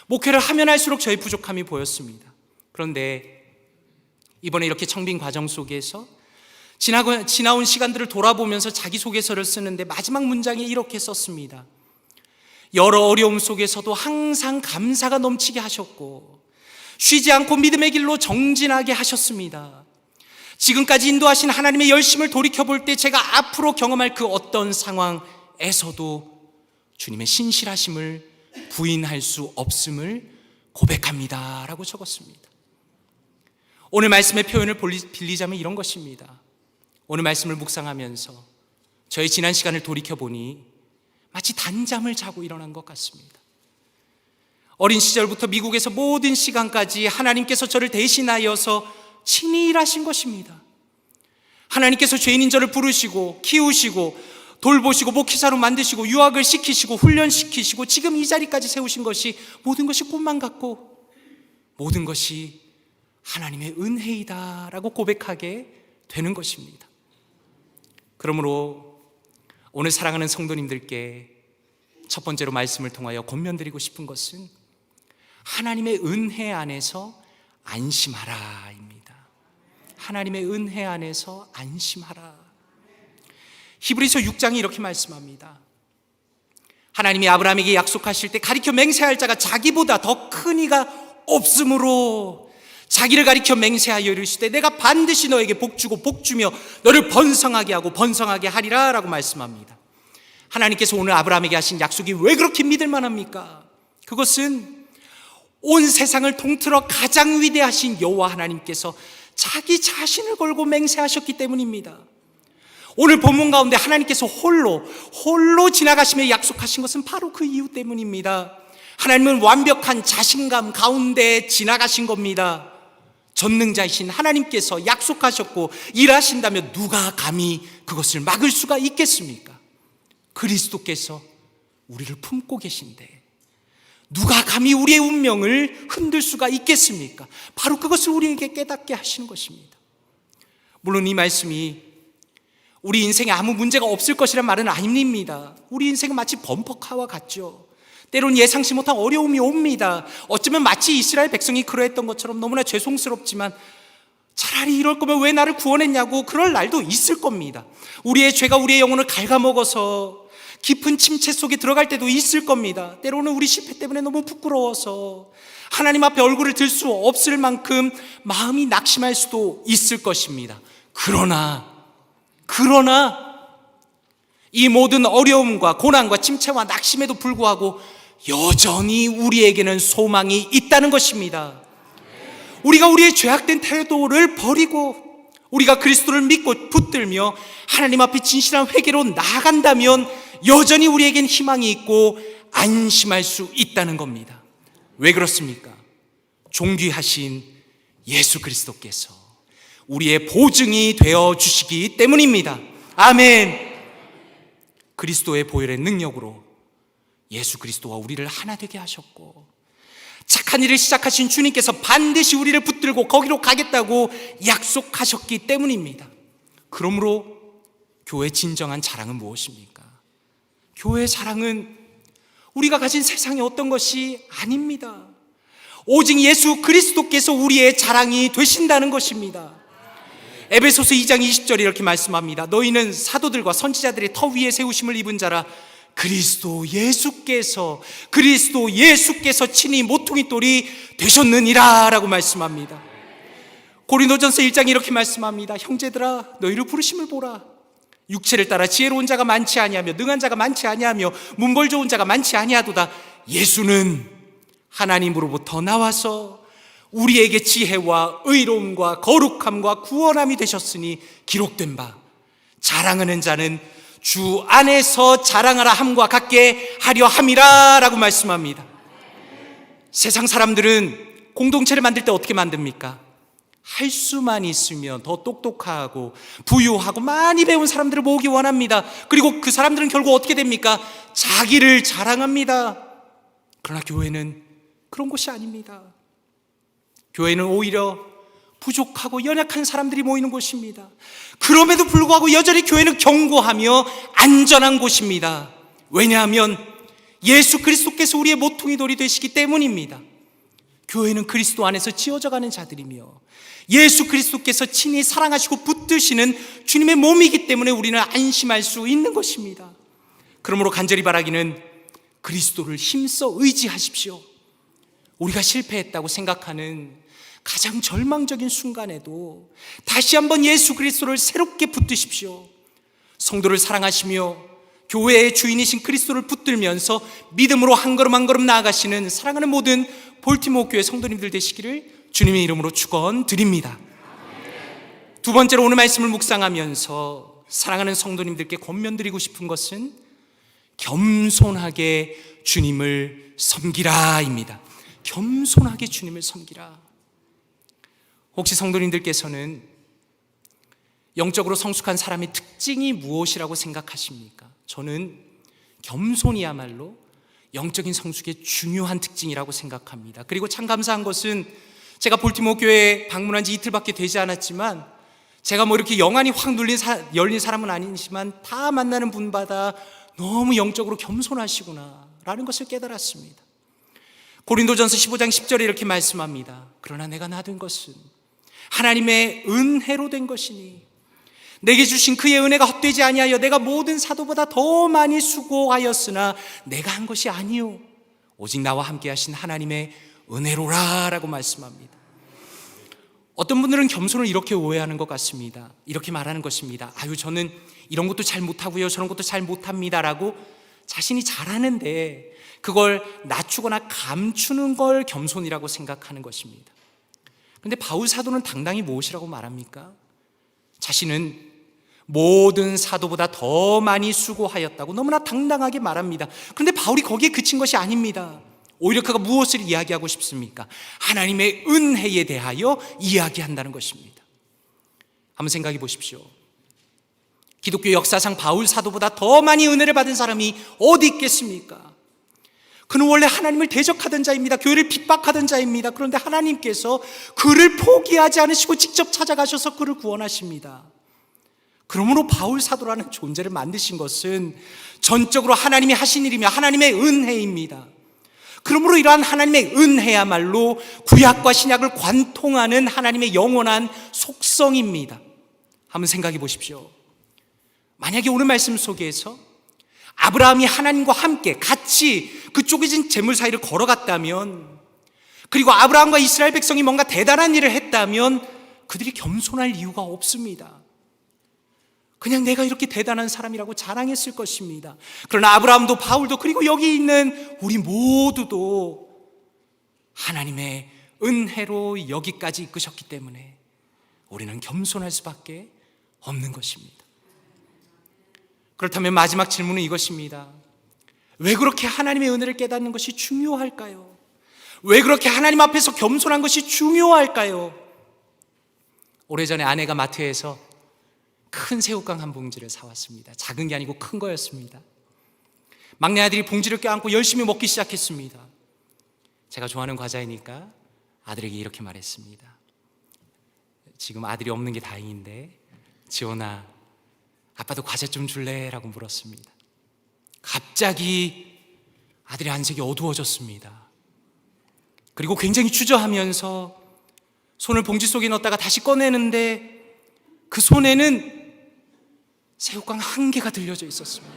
목회를 하면 할수록 저의 부족함이 보였습니다. 그런데 이번에 이렇게 청빙 과정 속에서 지나온 시간들을 돌아보면서 자기소개서를 쓰는데 마지막 문장에 이렇게 썼습니다. 여러 어려움 속에서도 항상 감사가 넘치게 하셨고 쉬지 않고 믿음의 길로 정진하게 하셨습니다. 지금까지 인도하신 하나님의 열심을 돌이켜볼 때 제가 앞으로 경험할 그 어떤 상황에서도 주님의 신실하심을 부인할 수 없음을 고백합니다 라고 적었습니다. 오늘 말씀의 표현을 빌리자면 이런 것입니다. 오늘 말씀을 묵상하면서 저의 지난 시간을 돌이켜보니 마치 단잠을 자고 일어난 것 같습니다. 어린 시절부터 미국에서 모든 시간까지 하나님께서 저를 대신하여서 친히 일하신 것입니다. 하나님께서 죄인인 저를 부르시고 키우시고 돌보시고 목회자로 만드시고 유학을 시키시고 훈련시키시고 지금 이 자리까지 세우신 것이 모든 것이 꿈만 같고 모든 것이 하나님의 은혜이다라고 고백하게 되는 것입니다. 그러므로 오늘 사랑하는 성도님들께 첫 번째로 말씀을 통하여 권면드리고 싶은 것은 하나님의 은혜 안에서 안심하라입니다. 하나님의 은혜 안에서 안심하라. 히브리서 6장이 이렇게 말씀합니다. 하나님이 아브라함에게 약속하실 때 가리켜 맹세할 자가 자기보다 더 큰 이가 없으므로 자기를 가리켜 맹세하여 이르시되 내가 반드시 너에게 복주고 복주며 너를 번성하게 하고 번성하게 하리라 라고 말씀합니다. 하나님께서 오늘 아브라함에게 하신 약속이 왜 그렇게 믿을 만합니까? 그것은 온 세상을 통틀어 가장 위대하신 여호와 하나님께서 자기 자신을 걸고 맹세하셨기 때문입니다. 오늘 본문 가운데 하나님께서 홀로 지나가시며 약속하신 것은 바로 그 이유 때문입니다. 하나님은 완벽한 자신감 가운데 지나가신 겁니다. 전능자이신 하나님께서 약속하셨고 일하신다면 누가 감히 그것을 막을 수가 있겠습니까? 그리스도께서 우리를 품고 계신데 누가 감히 우리의 운명을 흔들 수가 있겠습니까? 바로 그것을 우리에게 깨닫게 하시는 것입니다. 물론 이 말씀이 우리 인생에 아무 문제가 없을 것이란 말은 아닙니다. 우리 인생은 마치 범퍼카와 같죠. 때론 예상치 못한 어려움이 옵니다. 어쩌면 마치 이스라엘 백성이 그러했던 것처럼 너무나 죄송스럽지만 차라리 이럴 거면 왜 나를 구원했냐고 그럴 날도 있을 겁니다. 우리의 죄가 우리의 영혼을 갉아먹어서 깊은 침체 속에 들어갈 때도 있을 겁니다. 때로는 우리 실패 때문에 너무 부끄러워서 하나님 앞에 얼굴을 들 수 없을 만큼 마음이 낙심할 수도 있을 것입니다. 그러나 이 모든 어려움과 고난과 침체와 낙심에도 불구하고 여전히 우리에게는 소망이 있다는 것입니다. 우리가 우리의 죄악된 태도를 버리고 우리가 그리스도를 믿고 붙들며 하나님 앞에 진실한 회개로 나아간다면 여전히 우리에겐 희망이 있고 안심할 수 있다는 겁니다. 왜 그렇습니까? 존귀하신 예수 그리스도께서 우리의 보증이 되어 주시기 때문입니다. 아멘. 그리스도의 보혈의 능력으로 예수 그리스도와 우리를 하나 되게 하셨고 착한 일을 시작하신 주님께서 반드시 우리를 붙들고 거기로 가겠다고 약속하셨기 때문입니다. 그러므로 교회의 진정한 자랑은 무엇입니까? 교회의 자랑은 우리가 가진 세상의 어떤 것이 아닙니다. 오직 예수 그리스도께서 우리의 자랑이 되신다는 것입니다. 에베소서 2장 20절에 이렇게 말씀합니다. 너희는 사도들과 선지자들의 터 위에 세우심을 입은 자라 그리스도 예수께서 친히 모퉁이 돌이 되셨느니라 라고 말씀합니다. 고린도전서 1장 이렇게 말씀합니다. 형제들아 너희를 부르심을 보라. 육체를 따라 지혜로운 자가 많지 아니하며 능한 자가 많지 아니하며 문벌 좋은 자가 많지 아니하도다. 예수는 하나님으로부터 나와서 우리에게 지혜와 의로움과 거룩함과 구원함이 되셨으니 기록된 바 자랑하는 자는 주 안에서 자랑하라 함과 같게 하려 함이라 라고 말씀합니다. 세상 사람들은 공동체를 만들 때 어떻게 만듭니까? 할 수만 있으면 더 똑똑하고 부유하고 많이 배운 사람들을 모으기 원합니다. 그리고 그 사람들은 결국 어떻게 됩니까? 자기를 자랑합니다. 그러나 교회는 그런 곳이 아닙니다. 교회는 오히려 부족하고 연약한 사람들이 모이는 곳입니다. 그럼에도 불구하고 여전히 교회는 견고하며 안전한 곳입니다. 왜냐하면 예수 그리스도께서 우리의 모퉁이 돌이 되시기 때문입니다. 교회는 그리스도 안에서 지어져가는 자들이며 예수 그리스도께서 친히 사랑하시고 붙드시는 주님의 몸이기 때문에 우리는 안심할 수 있는 것입니다. 그러므로 간절히 바라기는 그리스도를 힘써 의지하십시오. 우리가 실패했다고 생각하는 가장 절망적인 순간에도 다시 한번 예수 그리스도를 새롭게 붙드십시오. 성도를 사랑하시며 교회의 주인이신 그리스도를 붙들면서 믿음으로 한 걸음 한 걸음 나아가시는 사랑하는 모든 볼티모어 교회 성도님들 되시기를 주님의 이름으로 축원드립니다. 두 번째로 오늘 말씀을 묵상하면서 사랑하는 성도님들께 권면드리고 싶은 것은 겸손하게 주님을 섬기라입니다. 겸손하게 주님을 섬기라. 혹시 성도님들께서는 영적으로 성숙한 사람의 특징이 무엇이라고 생각하십니까? 저는 겸손이야말로 영적인 성숙의 중요한 특징이라고 생각합니다. 그리고 참 감사한 것은 제가 볼티모어 교회에 방문한 지 이틀밖에 되지 않았지만 제가 뭐 이렇게 영안이 확 열린 사람은 아니지만 다 만나는 분마다 너무 영적으로 겸손하시구나 라는 것을 깨달았습니다. 고린도전서 15장 10절에 이렇게 말씀합니다. 그러나 내가 낳은 것은 하나님의 은혜로 된 것이니 내게 주신 그의 은혜가 헛되지 아니하여 내가 모든 사도보다 더 많이 수고하였으나 내가 한 것이 아니요 오직 나와 함께 하신 하나님의 은혜로라 라고 말씀합니다. 어떤 분들은 겸손을 이렇게 오해하는 것 같습니다. 이렇게 말하는 것입니다. 아유, 저는 이런 것도 잘 못하고요, 저런 것도 잘 못합니다 라고 자신이 잘하는데 그걸 낮추거나 감추는 걸 겸손이라고 생각하는 것입니다. 그런데 바울 사도는 당당히 무엇이라고 말합니까? 자신은 모든 사도보다 더 많이 수고하였다고 너무나 당당하게 말합니다. 그런데 바울이 거기에 그친 것이 아닙니다. 오히려 그가 무엇을 이야기하고 싶습니까? 하나님의 은혜에 대하여 이야기한다는 것입니다. 한번 생각해 보십시오. 기독교 역사상 바울 사도보다 더 많이 은혜를 받은 사람이 어디 있겠습니까? 그는 원래 하나님을 대적하던 자입니다. 교회를 핍박하던 자입니다. 그런데 하나님께서 그를 포기하지 않으시고 직접 찾아가셔서 그를 구원하십니다. 그러므로 바울 사도라는 존재를 만드신 것은 전적으로 하나님이 하신 일이며 하나님의 은혜입니다. 그러므로 이러한 하나님의 은혜야말로 구약과 신약을 관통하는 하나님의 영원한 속성입니다. 한번 생각해 보십시오. 만약에 오늘 말씀 속에서 아브라함이 하나님과 함께 같이 그 쪼개진 재물 사이를 걸어갔다면, 그리고 아브라함과 이스라엘 백성이 뭔가 대단한 일을 했다면 그들이 겸손할 이유가 없습니다. 그냥 내가 이렇게 대단한 사람이라고 자랑했을 것입니다. 그러나 아브라함도 바울도 그리고 여기 있는 우리 모두도 하나님의 은혜로 여기까지 이끄셨기 때문에 우리는 겸손할 수밖에 없는 것입니다. 그렇다면 마지막 질문은 이것입니다. 왜 그렇게 하나님의 은혜를 깨닫는 것이 중요할까요? 왜 그렇게 하나님 앞에서 겸손한 것이 중요할까요? 오래전에 아내가 마트에서 큰 새우깡 한 봉지를 사왔습니다. 작은 게 아니고 큰 거였습니다. 막내 아들이 봉지를 껴안고 열심히 먹기 시작했습니다. 제가 좋아하는 과자이니까 아들에게 이렇게 말했습니다. 지금 아들이 없는 게 다행인데 지원아, 아빠도 과자 좀 줄래? 라고 물었습니다. 갑자기 아들의 안색이 어두워졌습니다. 그리고 굉장히 주저하면서 손을 봉지 속에 넣었다가 다시 꺼내는데 그 손에는 새우깡 한 개가 들려져 있었습니다.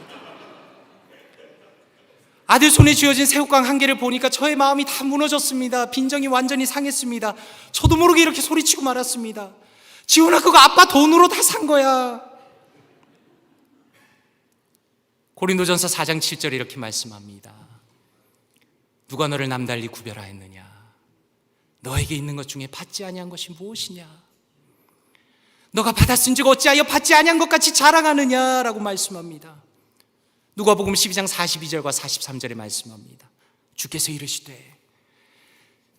아들 손에 쥐어진 새우깡 한 개를 보니까 저의 마음이 다 무너졌습니다. 빈정이 완전히 상했습니다. 저도 모르게 이렇게 소리치고 말았습니다. 지훈아, 그거 아빠 돈으로 다 산 거야. 고린도전서 4장 7절에 이렇게 말씀합니다. 누가 너를 남달리 구별하였느냐? 너에게 있는 것 중에 받지 아니한 것이 무엇이냐? 너가 받았은즉 어찌하여 받지 아니한 것 같이 자랑하느냐라고 말씀합니다. 누가복음 12장 42절과 43절에 말씀합니다. 주께서 이르시되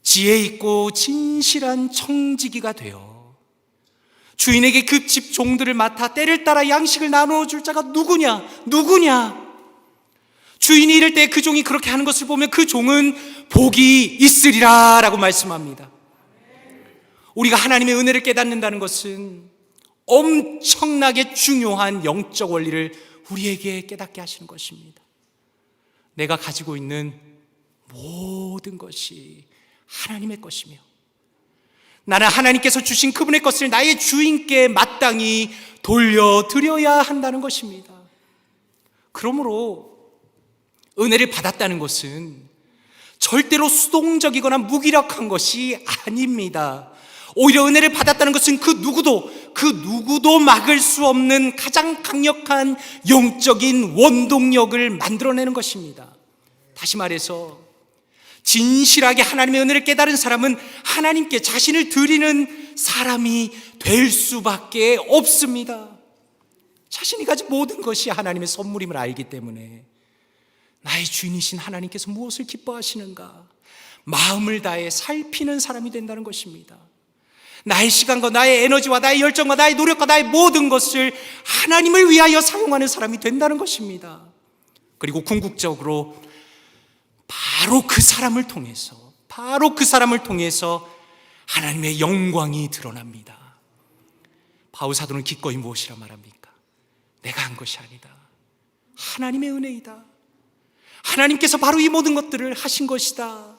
지혜 있고 진실한 청지기가 되어 주인에게 그 집 종들을 맡아 때를 따라 양식을 나누어 줄 자가 누구냐? 주인이 이럴 때 그 종이 그렇게 하는 것을 보면 그 종은 복이 있으리라 라고 말씀합니다. 우리가 하나님의 은혜를 깨닫는다는 것은 엄청나게 중요한 영적 원리를 우리에게 깨닫게 하시는 것입니다. 내가 가지고 있는 모든 것이 하나님의 것이며 나는 하나님께서 주신 그분의 것을 나의 주인께 마땅히 돌려드려야 한다는 것입니다. 그러므로 은혜를 받았다는 것은 절대로 수동적이거나 무기력한 것이 아닙니다. 오히려 은혜를 받았다는 것은 그 누구도 막을 수 없는 가장 강력한 영적인 원동력을 만들어내는 것입니다. 다시 말해서 진실하게 하나님의 은혜를 깨달은 사람은 하나님께 자신을 드리는 사람이 될 수밖에 없습니다. 자신이 가진 모든 것이 하나님의 선물임을 알기 때문에 나의 주인이신 하나님께서 무엇을 기뻐하시는가 마음을 다해 살피는 사람이 된다는 것입니다. 나의 시간과 나의 에너지와 나의 열정과 나의 노력과 나의 모든 것을 하나님을 위하여 사용하는 사람이 된다는 것입니다. 그리고 궁극적으로 바로 그 사람을 통해서 하나님의 영광이 드러납니다. 바울 사도는 기꺼이 무엇이라 말합니까? 내가 한 것이 아니다. 하나님의 은혜이다. 하나님께서 바로 이 모든 것들을 하신 것이다.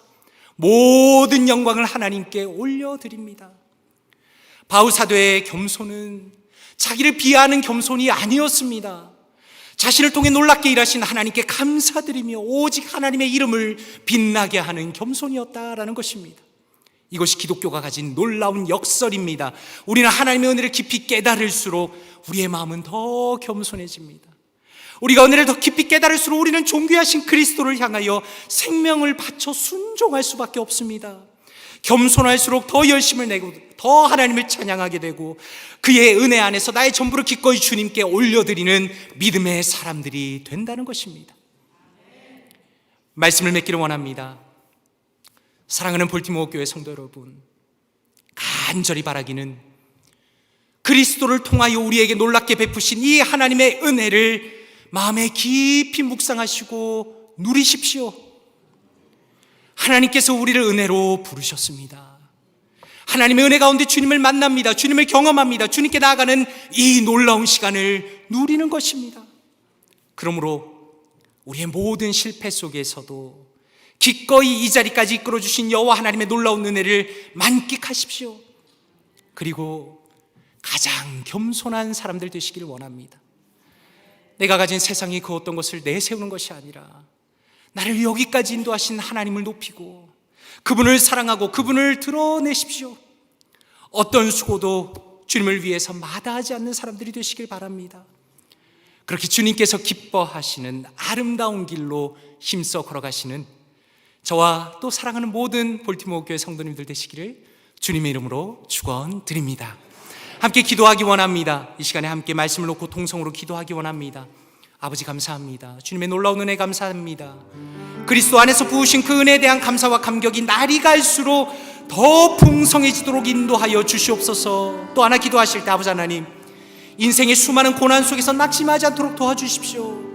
모든 영광을 하나님께 올려드립니다. 바울 사도의 겸손은 자기를 비하하는 겸손이 아니었습니다. 자신을 통해 놀랍게 일하신 하나님께 감사드리며 오직 하나님의 이름을 빛나게 하는 겸손이었다라는 것입니다. 이것이 기독교가 가진 놀라운 역설입니다. 우리는 하나님의 은혜를 깊이 깨달을수록 우리의 마음은 더 겸손해집니다. 우리가 은혜를 더 깊이 깨달을수록 우리는 존귀하신 그리스도를 향하여 생명을 바쳐 순종할 수밖에 없습니다. 겸손할수록 더 열심을 내고 더 하나님을 찬양하게 되고 그의 은혜 안에서 나의 전부를 기꺼이 주님께 올려드리는 믿음의 사람들이 된다는 것입니다. 말씀을 맺기를 원합니다. 사랑하는 볼티모어 교회 성도 여러분, 간절히 바라기는 그리스도를 통하여 우리에게 놀랍게 베푸신 이 하나님의 은혜를 마음에 깊이 묵상하시고 누리십시오. 하나님께서 우리를 은혜로 부르셨습니다. 하나님의 은혜 가운데 주님을 만납니다. 주님을 경험합니다. 주님께 나아가는 이 놀라운 시간을 누리는 것입니다. 그러므로 우리의 모든 실패 속에서도 기꺼이 이 자리까지 이끌어주신 여호와 하나님의 놀라운 은혜를 만끽하십시오. 그리고 가장 겸손한 사람들 되시기를 원합니다. 내가 가진 세상이 그 어떤 것을 내세우는 것이 아니라 나를 여기까지 인도하신 하나님을 높이고 그분을 사랑하고 그분을 드러내십시오. 어떤 수고도 주님을 위해서 마다하지 않는 사람들이 되시길 바랍니다. 그렇게 주님께서 기뻐하시는 아름다운 길로 힘써 걸어가시는 저와 또 사랑하는 모든 볼티모어 교회 성도님들 되시기를 주님의 이름으로 축원드립니다. 함께 기도하기 원합니다. 이 시간에 함께 말씀을 놓고 통성으로 기도하기 원합니다. 아버지 감사합니다. 주님의 놀라운 은혜 감사합니다. 그리스도 안에서 부으신 그 은혜에 대한 감사와 감격이 날이 갈수록 더 풍성해지도록 인도하여 주시옵소서. 또 하나 기도하실 때 아버지 하나님, 인생의 수많은 고난 속에서 낙심하지 않도록 도와주십시오.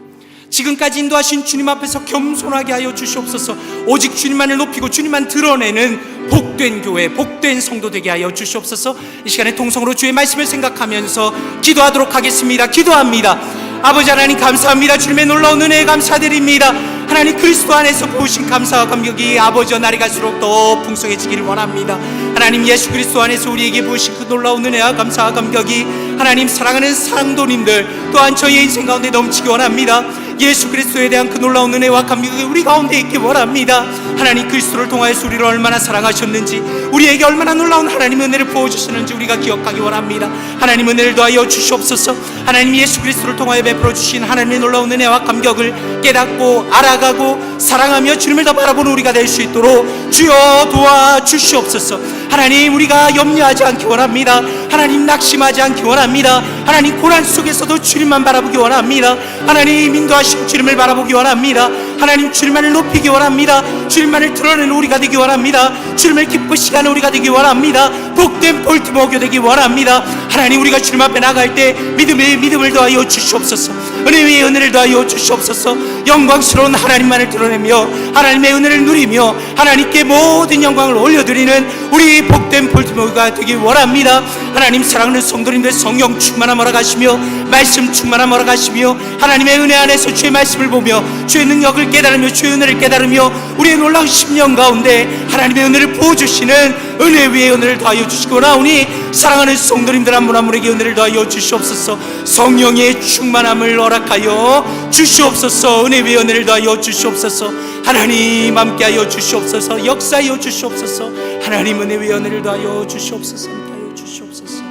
지금까지 인도하신 주님 앞에서 겸손하게 하여 주시옵소서. 오직 주님만을 높이고 주님만 드러내는 복된 교회, 복된 성도 되게 하여 주시옵소서. 이 시간에 통성으로 주의 말씀을 생각하면서 기도하도록 하겠습니다. 기도합니다. 아버지 하나님 감사합니다. 주님의 놀라운 은혜에 감사드립니다. 하나님 그리스도 안에서 부으신 감사와 감격이 아버지와 날이 갈수록 더 풍성해지기를 원합니다. 하나님 예수 그리스도 안에서 우리에게 부으신 그 놀라운 은혜와 감사와 감격이 하나님 사랑하는 상도님들 또한 저희의 인생 가운데 넘치기 원합니다. 예수 그리스도에 대한 그 놀라운 은혜와 감격이 우리 가운데 있기 원합니다. 하나님 그리스도를 통하여서 우리를 얼마나 사랑하셨는지, 우리에게 얼마나 놀라운 하나님의 은혜를 부어주시는지 우리가 기억하기 원합니다. 하나님 은혜를 더하여 주시옵소서. 하나님 예수 그리스도를 통하여 베풀어 주신 하나님의 놀라운 은혜와 감격을 깨닫고 알아가고 사랑하며 주님을 더 바라보는 우리가 될 수 있도록 주여 도와주시옵소서. 하나님 우리가 염려하지 않기 원합니다. 하나님 낙심하지 않기 원합니다. 하나님 고난 속에서도 주님만 바라보기 원합니다. 하나님 인도하신 주님을 바라보기 원합니다. 하나님 주님만을 높이기 원합니다. 주님만을 드러내는 우리가 되기 원합니다. 주님을 기쁘시게 하는 우리가 되기 원합니다. 복된 볼티모어 교회 되기 원합니다. 하나님 우리가 주님 앞에 나갈 때 믿음을 더하여 주시옵소서. 은혜 위에 은혜를 더하여 주시옵소서. 영광스러운 하나님만을 드러내며 하나님의 은혜를 누리며 하나님께 모든 영광을 올려드리는 우리 복된 볼티모어가 되기 원합니다. 하나님 사랑하는 성도님들 성령 충만함 허락하시며 말씀 충만함 허락하시며 하나님의 은혜 안에서 주의 말씀을 보며 주의 능력을 깨달으며 주의 은혜를 깨달으며 우리의 놀라운 10년 가운데 하나님의 은혜를 부어주시는 은혜 위에 은혜를 더하여 주시고 나오니 사랑하는 성도님들 한 분 한 분에게 은혜를 더하여 주시옵소서. 성령의 충만함을 허락하여 주시옵소서. 은혜 위에 은혜를 더하여 주시옵소서. 하나님 함께하여 주시옵소서. 역사하여 주시옵소서. 하나님 은혜 위에 은혜를 더하여 주시옵소서. 함께하여 주시옵소서.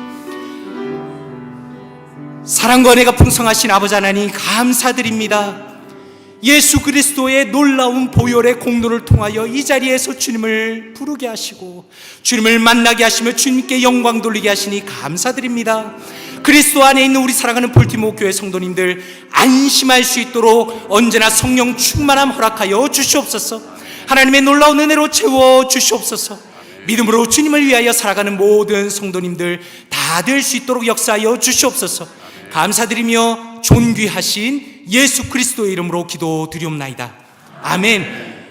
사랑과 은혜가 풍성하신 아버지 하나님 감사드립니다. 예수 그리스도의 놀라운 보혈의 공로를 통하여 이 자리에서 주님을 부르게 하시고 주님을 만나게 하시며 주님께 영광 돌리게 하시니 감사드립니다. 그리스도 안에 있는 우리 사랑하는 볼티모어 교회 성도님들 안심할 수 있도록 언제나 성령 충만함 허락하여 주시옵소서. 하나님의 놀라운 은혜로 채워 주시옵소서. 믿음으로 주님을 위하여 살아가는 모든 성도님들 다 될 수 있도록 역사하여 주시옵소서. 감사드리며 존귀하신 예수 그리스도의 이름으로 기도드리옵나이다. 아멘.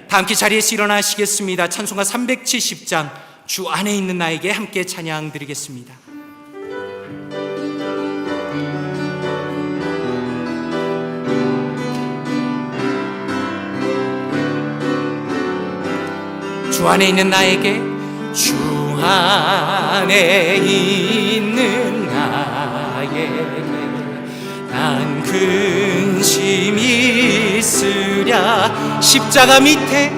다 함께 자리에서 일어나시겠습니다. 찬송가 370장 주 안에 있는 나에게 함께 찬양 드리겠습니다. 주 안에 있는 나에게, 주 안에 있는 나에게 난 근심이 있으랴. 십자가 밑에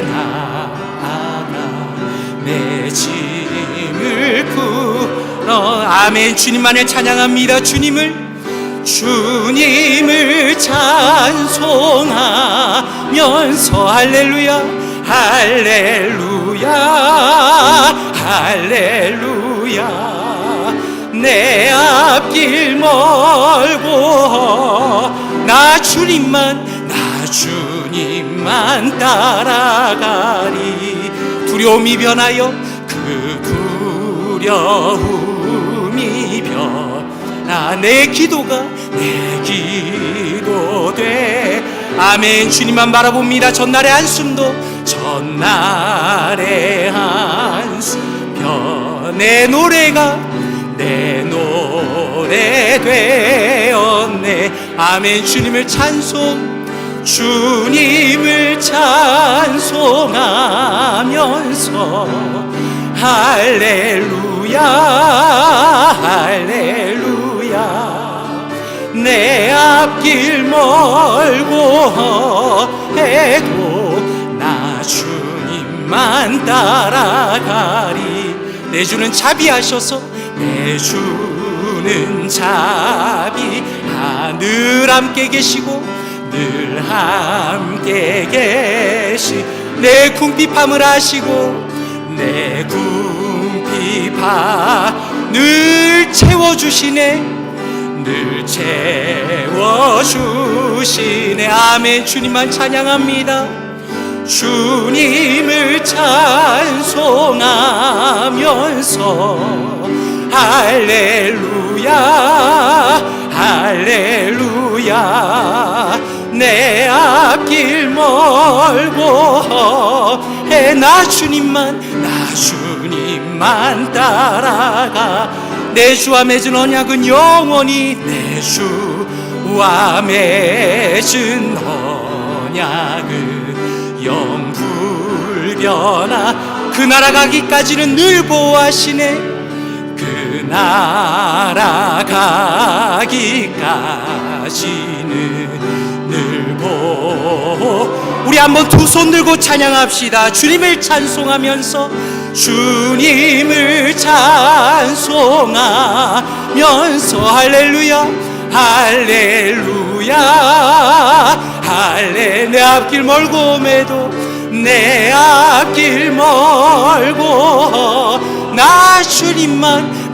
나아가 내 짐을 풀어. 아멘. 주님만을 찬양합니다. 주님을 찬송하면서 할렐루야 할렐루야 할렐루야. 내 앞길 멀고 나 주님만 따라가리. 두려움이 변하여 그 두려움이 변하 내 기도가 돼. 아멘. 주님만 바라봅니다. 전날의 한숨 내 노래 되었네. 아멘. 주님을 찬송하면서 할렐루야 할렐루야. 내 앞길 멀고 해도 나 주님만 따라가리. 내 주는 자비하셔서 늘 함께 계시고 늘 함께 내 궁핍함을 아시고 내 궁핍함 늘 채워주시네. 아멘. 주님만 찬양합니다. 주님을 찬송하면서 할렐루야 할렐루야. 내 앞길 멀고 나 주님만 따라가. 내 주와 맺은 언약은 영원히 내 주와 맺은 언약은 영불변하. 그 나라 가기까지는 늘 보호하시네. 그 나라 가기까지는 늘 보호. 우리 한번 두 손 들고 찬양합시다. 주님을 찬송하면서 할렐루야 할렐루야 할렐. 내 앞길 멀고 매도 내 앞길 멀고 나 주님만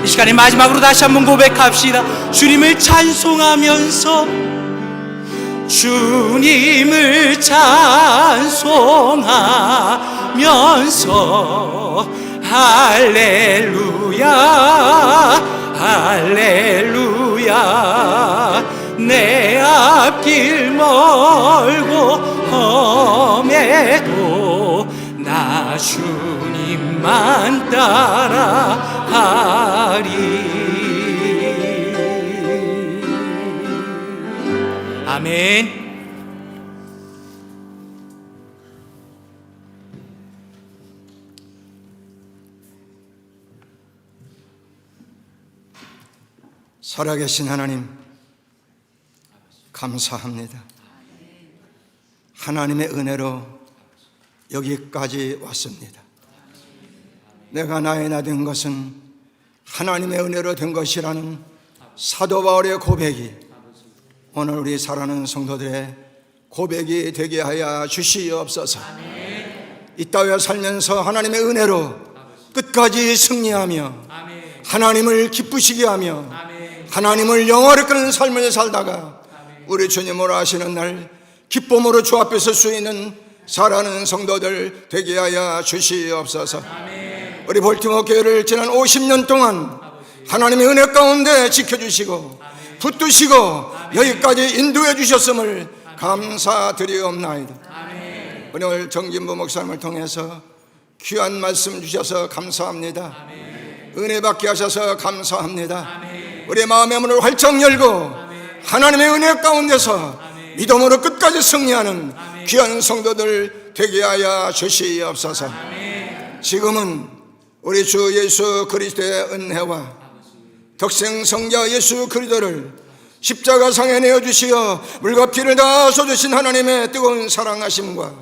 이 시간에 마지막으로 다시 한번 고백합시다. 주님을 찬송하면서 할렐루야 할렐루야. 내 앞길 멀고 험해도 나 주님만 따라가리. 아멘. 살아계신 하나님, 감사합니다. 하나님의 은혜로 여기까지 왔습니다. 내가 나의 나 된 것은 하나님의 은혜로 된 것이라는 사도 바울의 고백이 오늘 우리 사랑하는 성도들의 고백이 되게 하여 주시옵소서. 이 땅에 살면서 하나님의 은혜로 끝까지 승리하며 하나님을 기쁘시게 하며 하나님을 영화롭게 하는 삶을 살다가 우리 주님으로 하시는 날 기쁨으로 주 앞에 설 수 있는 사랑하는 성도들 되게 하여 주시옵소서. 우리 볼티모어 교회를 지난 50년 동안 하나님의 은혜 가운데 지켜주시고 붙드시고 여기까지 인도해 주셨음을 감사드리옵나이다. 오늘 정진부 목사님을 통해서 귀한 말씀 주셔서 감사합니다. 은혜 받게 하셔서 감사합니다. 우리의 마음의 문을 활짝 열고 하나님의 은혜 가운데서 믿음으로 끝까지 승리하는 귀한 성도들 되게 하여 주시옵소서. 지금은 우리 주 예수 그리스도의 은혜와 독생 성자 예수 그리스도를 십자가상에 내어주시어 물과 피를 다 쏟으신 하나님의 뜨거운 사랑하심과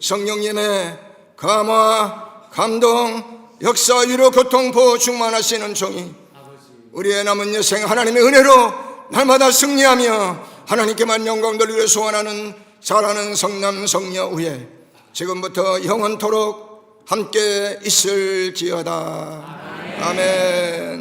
성령님의 감화, 감동, 역사, 위로, 교통, 보호 충만하시는 종이 우리의 남은 여생 하나님의 은혜로 날마다 승리하며 하나님께만 영광 돌리기를 소원하는 잘하는 성남 성녀 후에 지금부터 영원토록 함께 있을지어다. 아멘.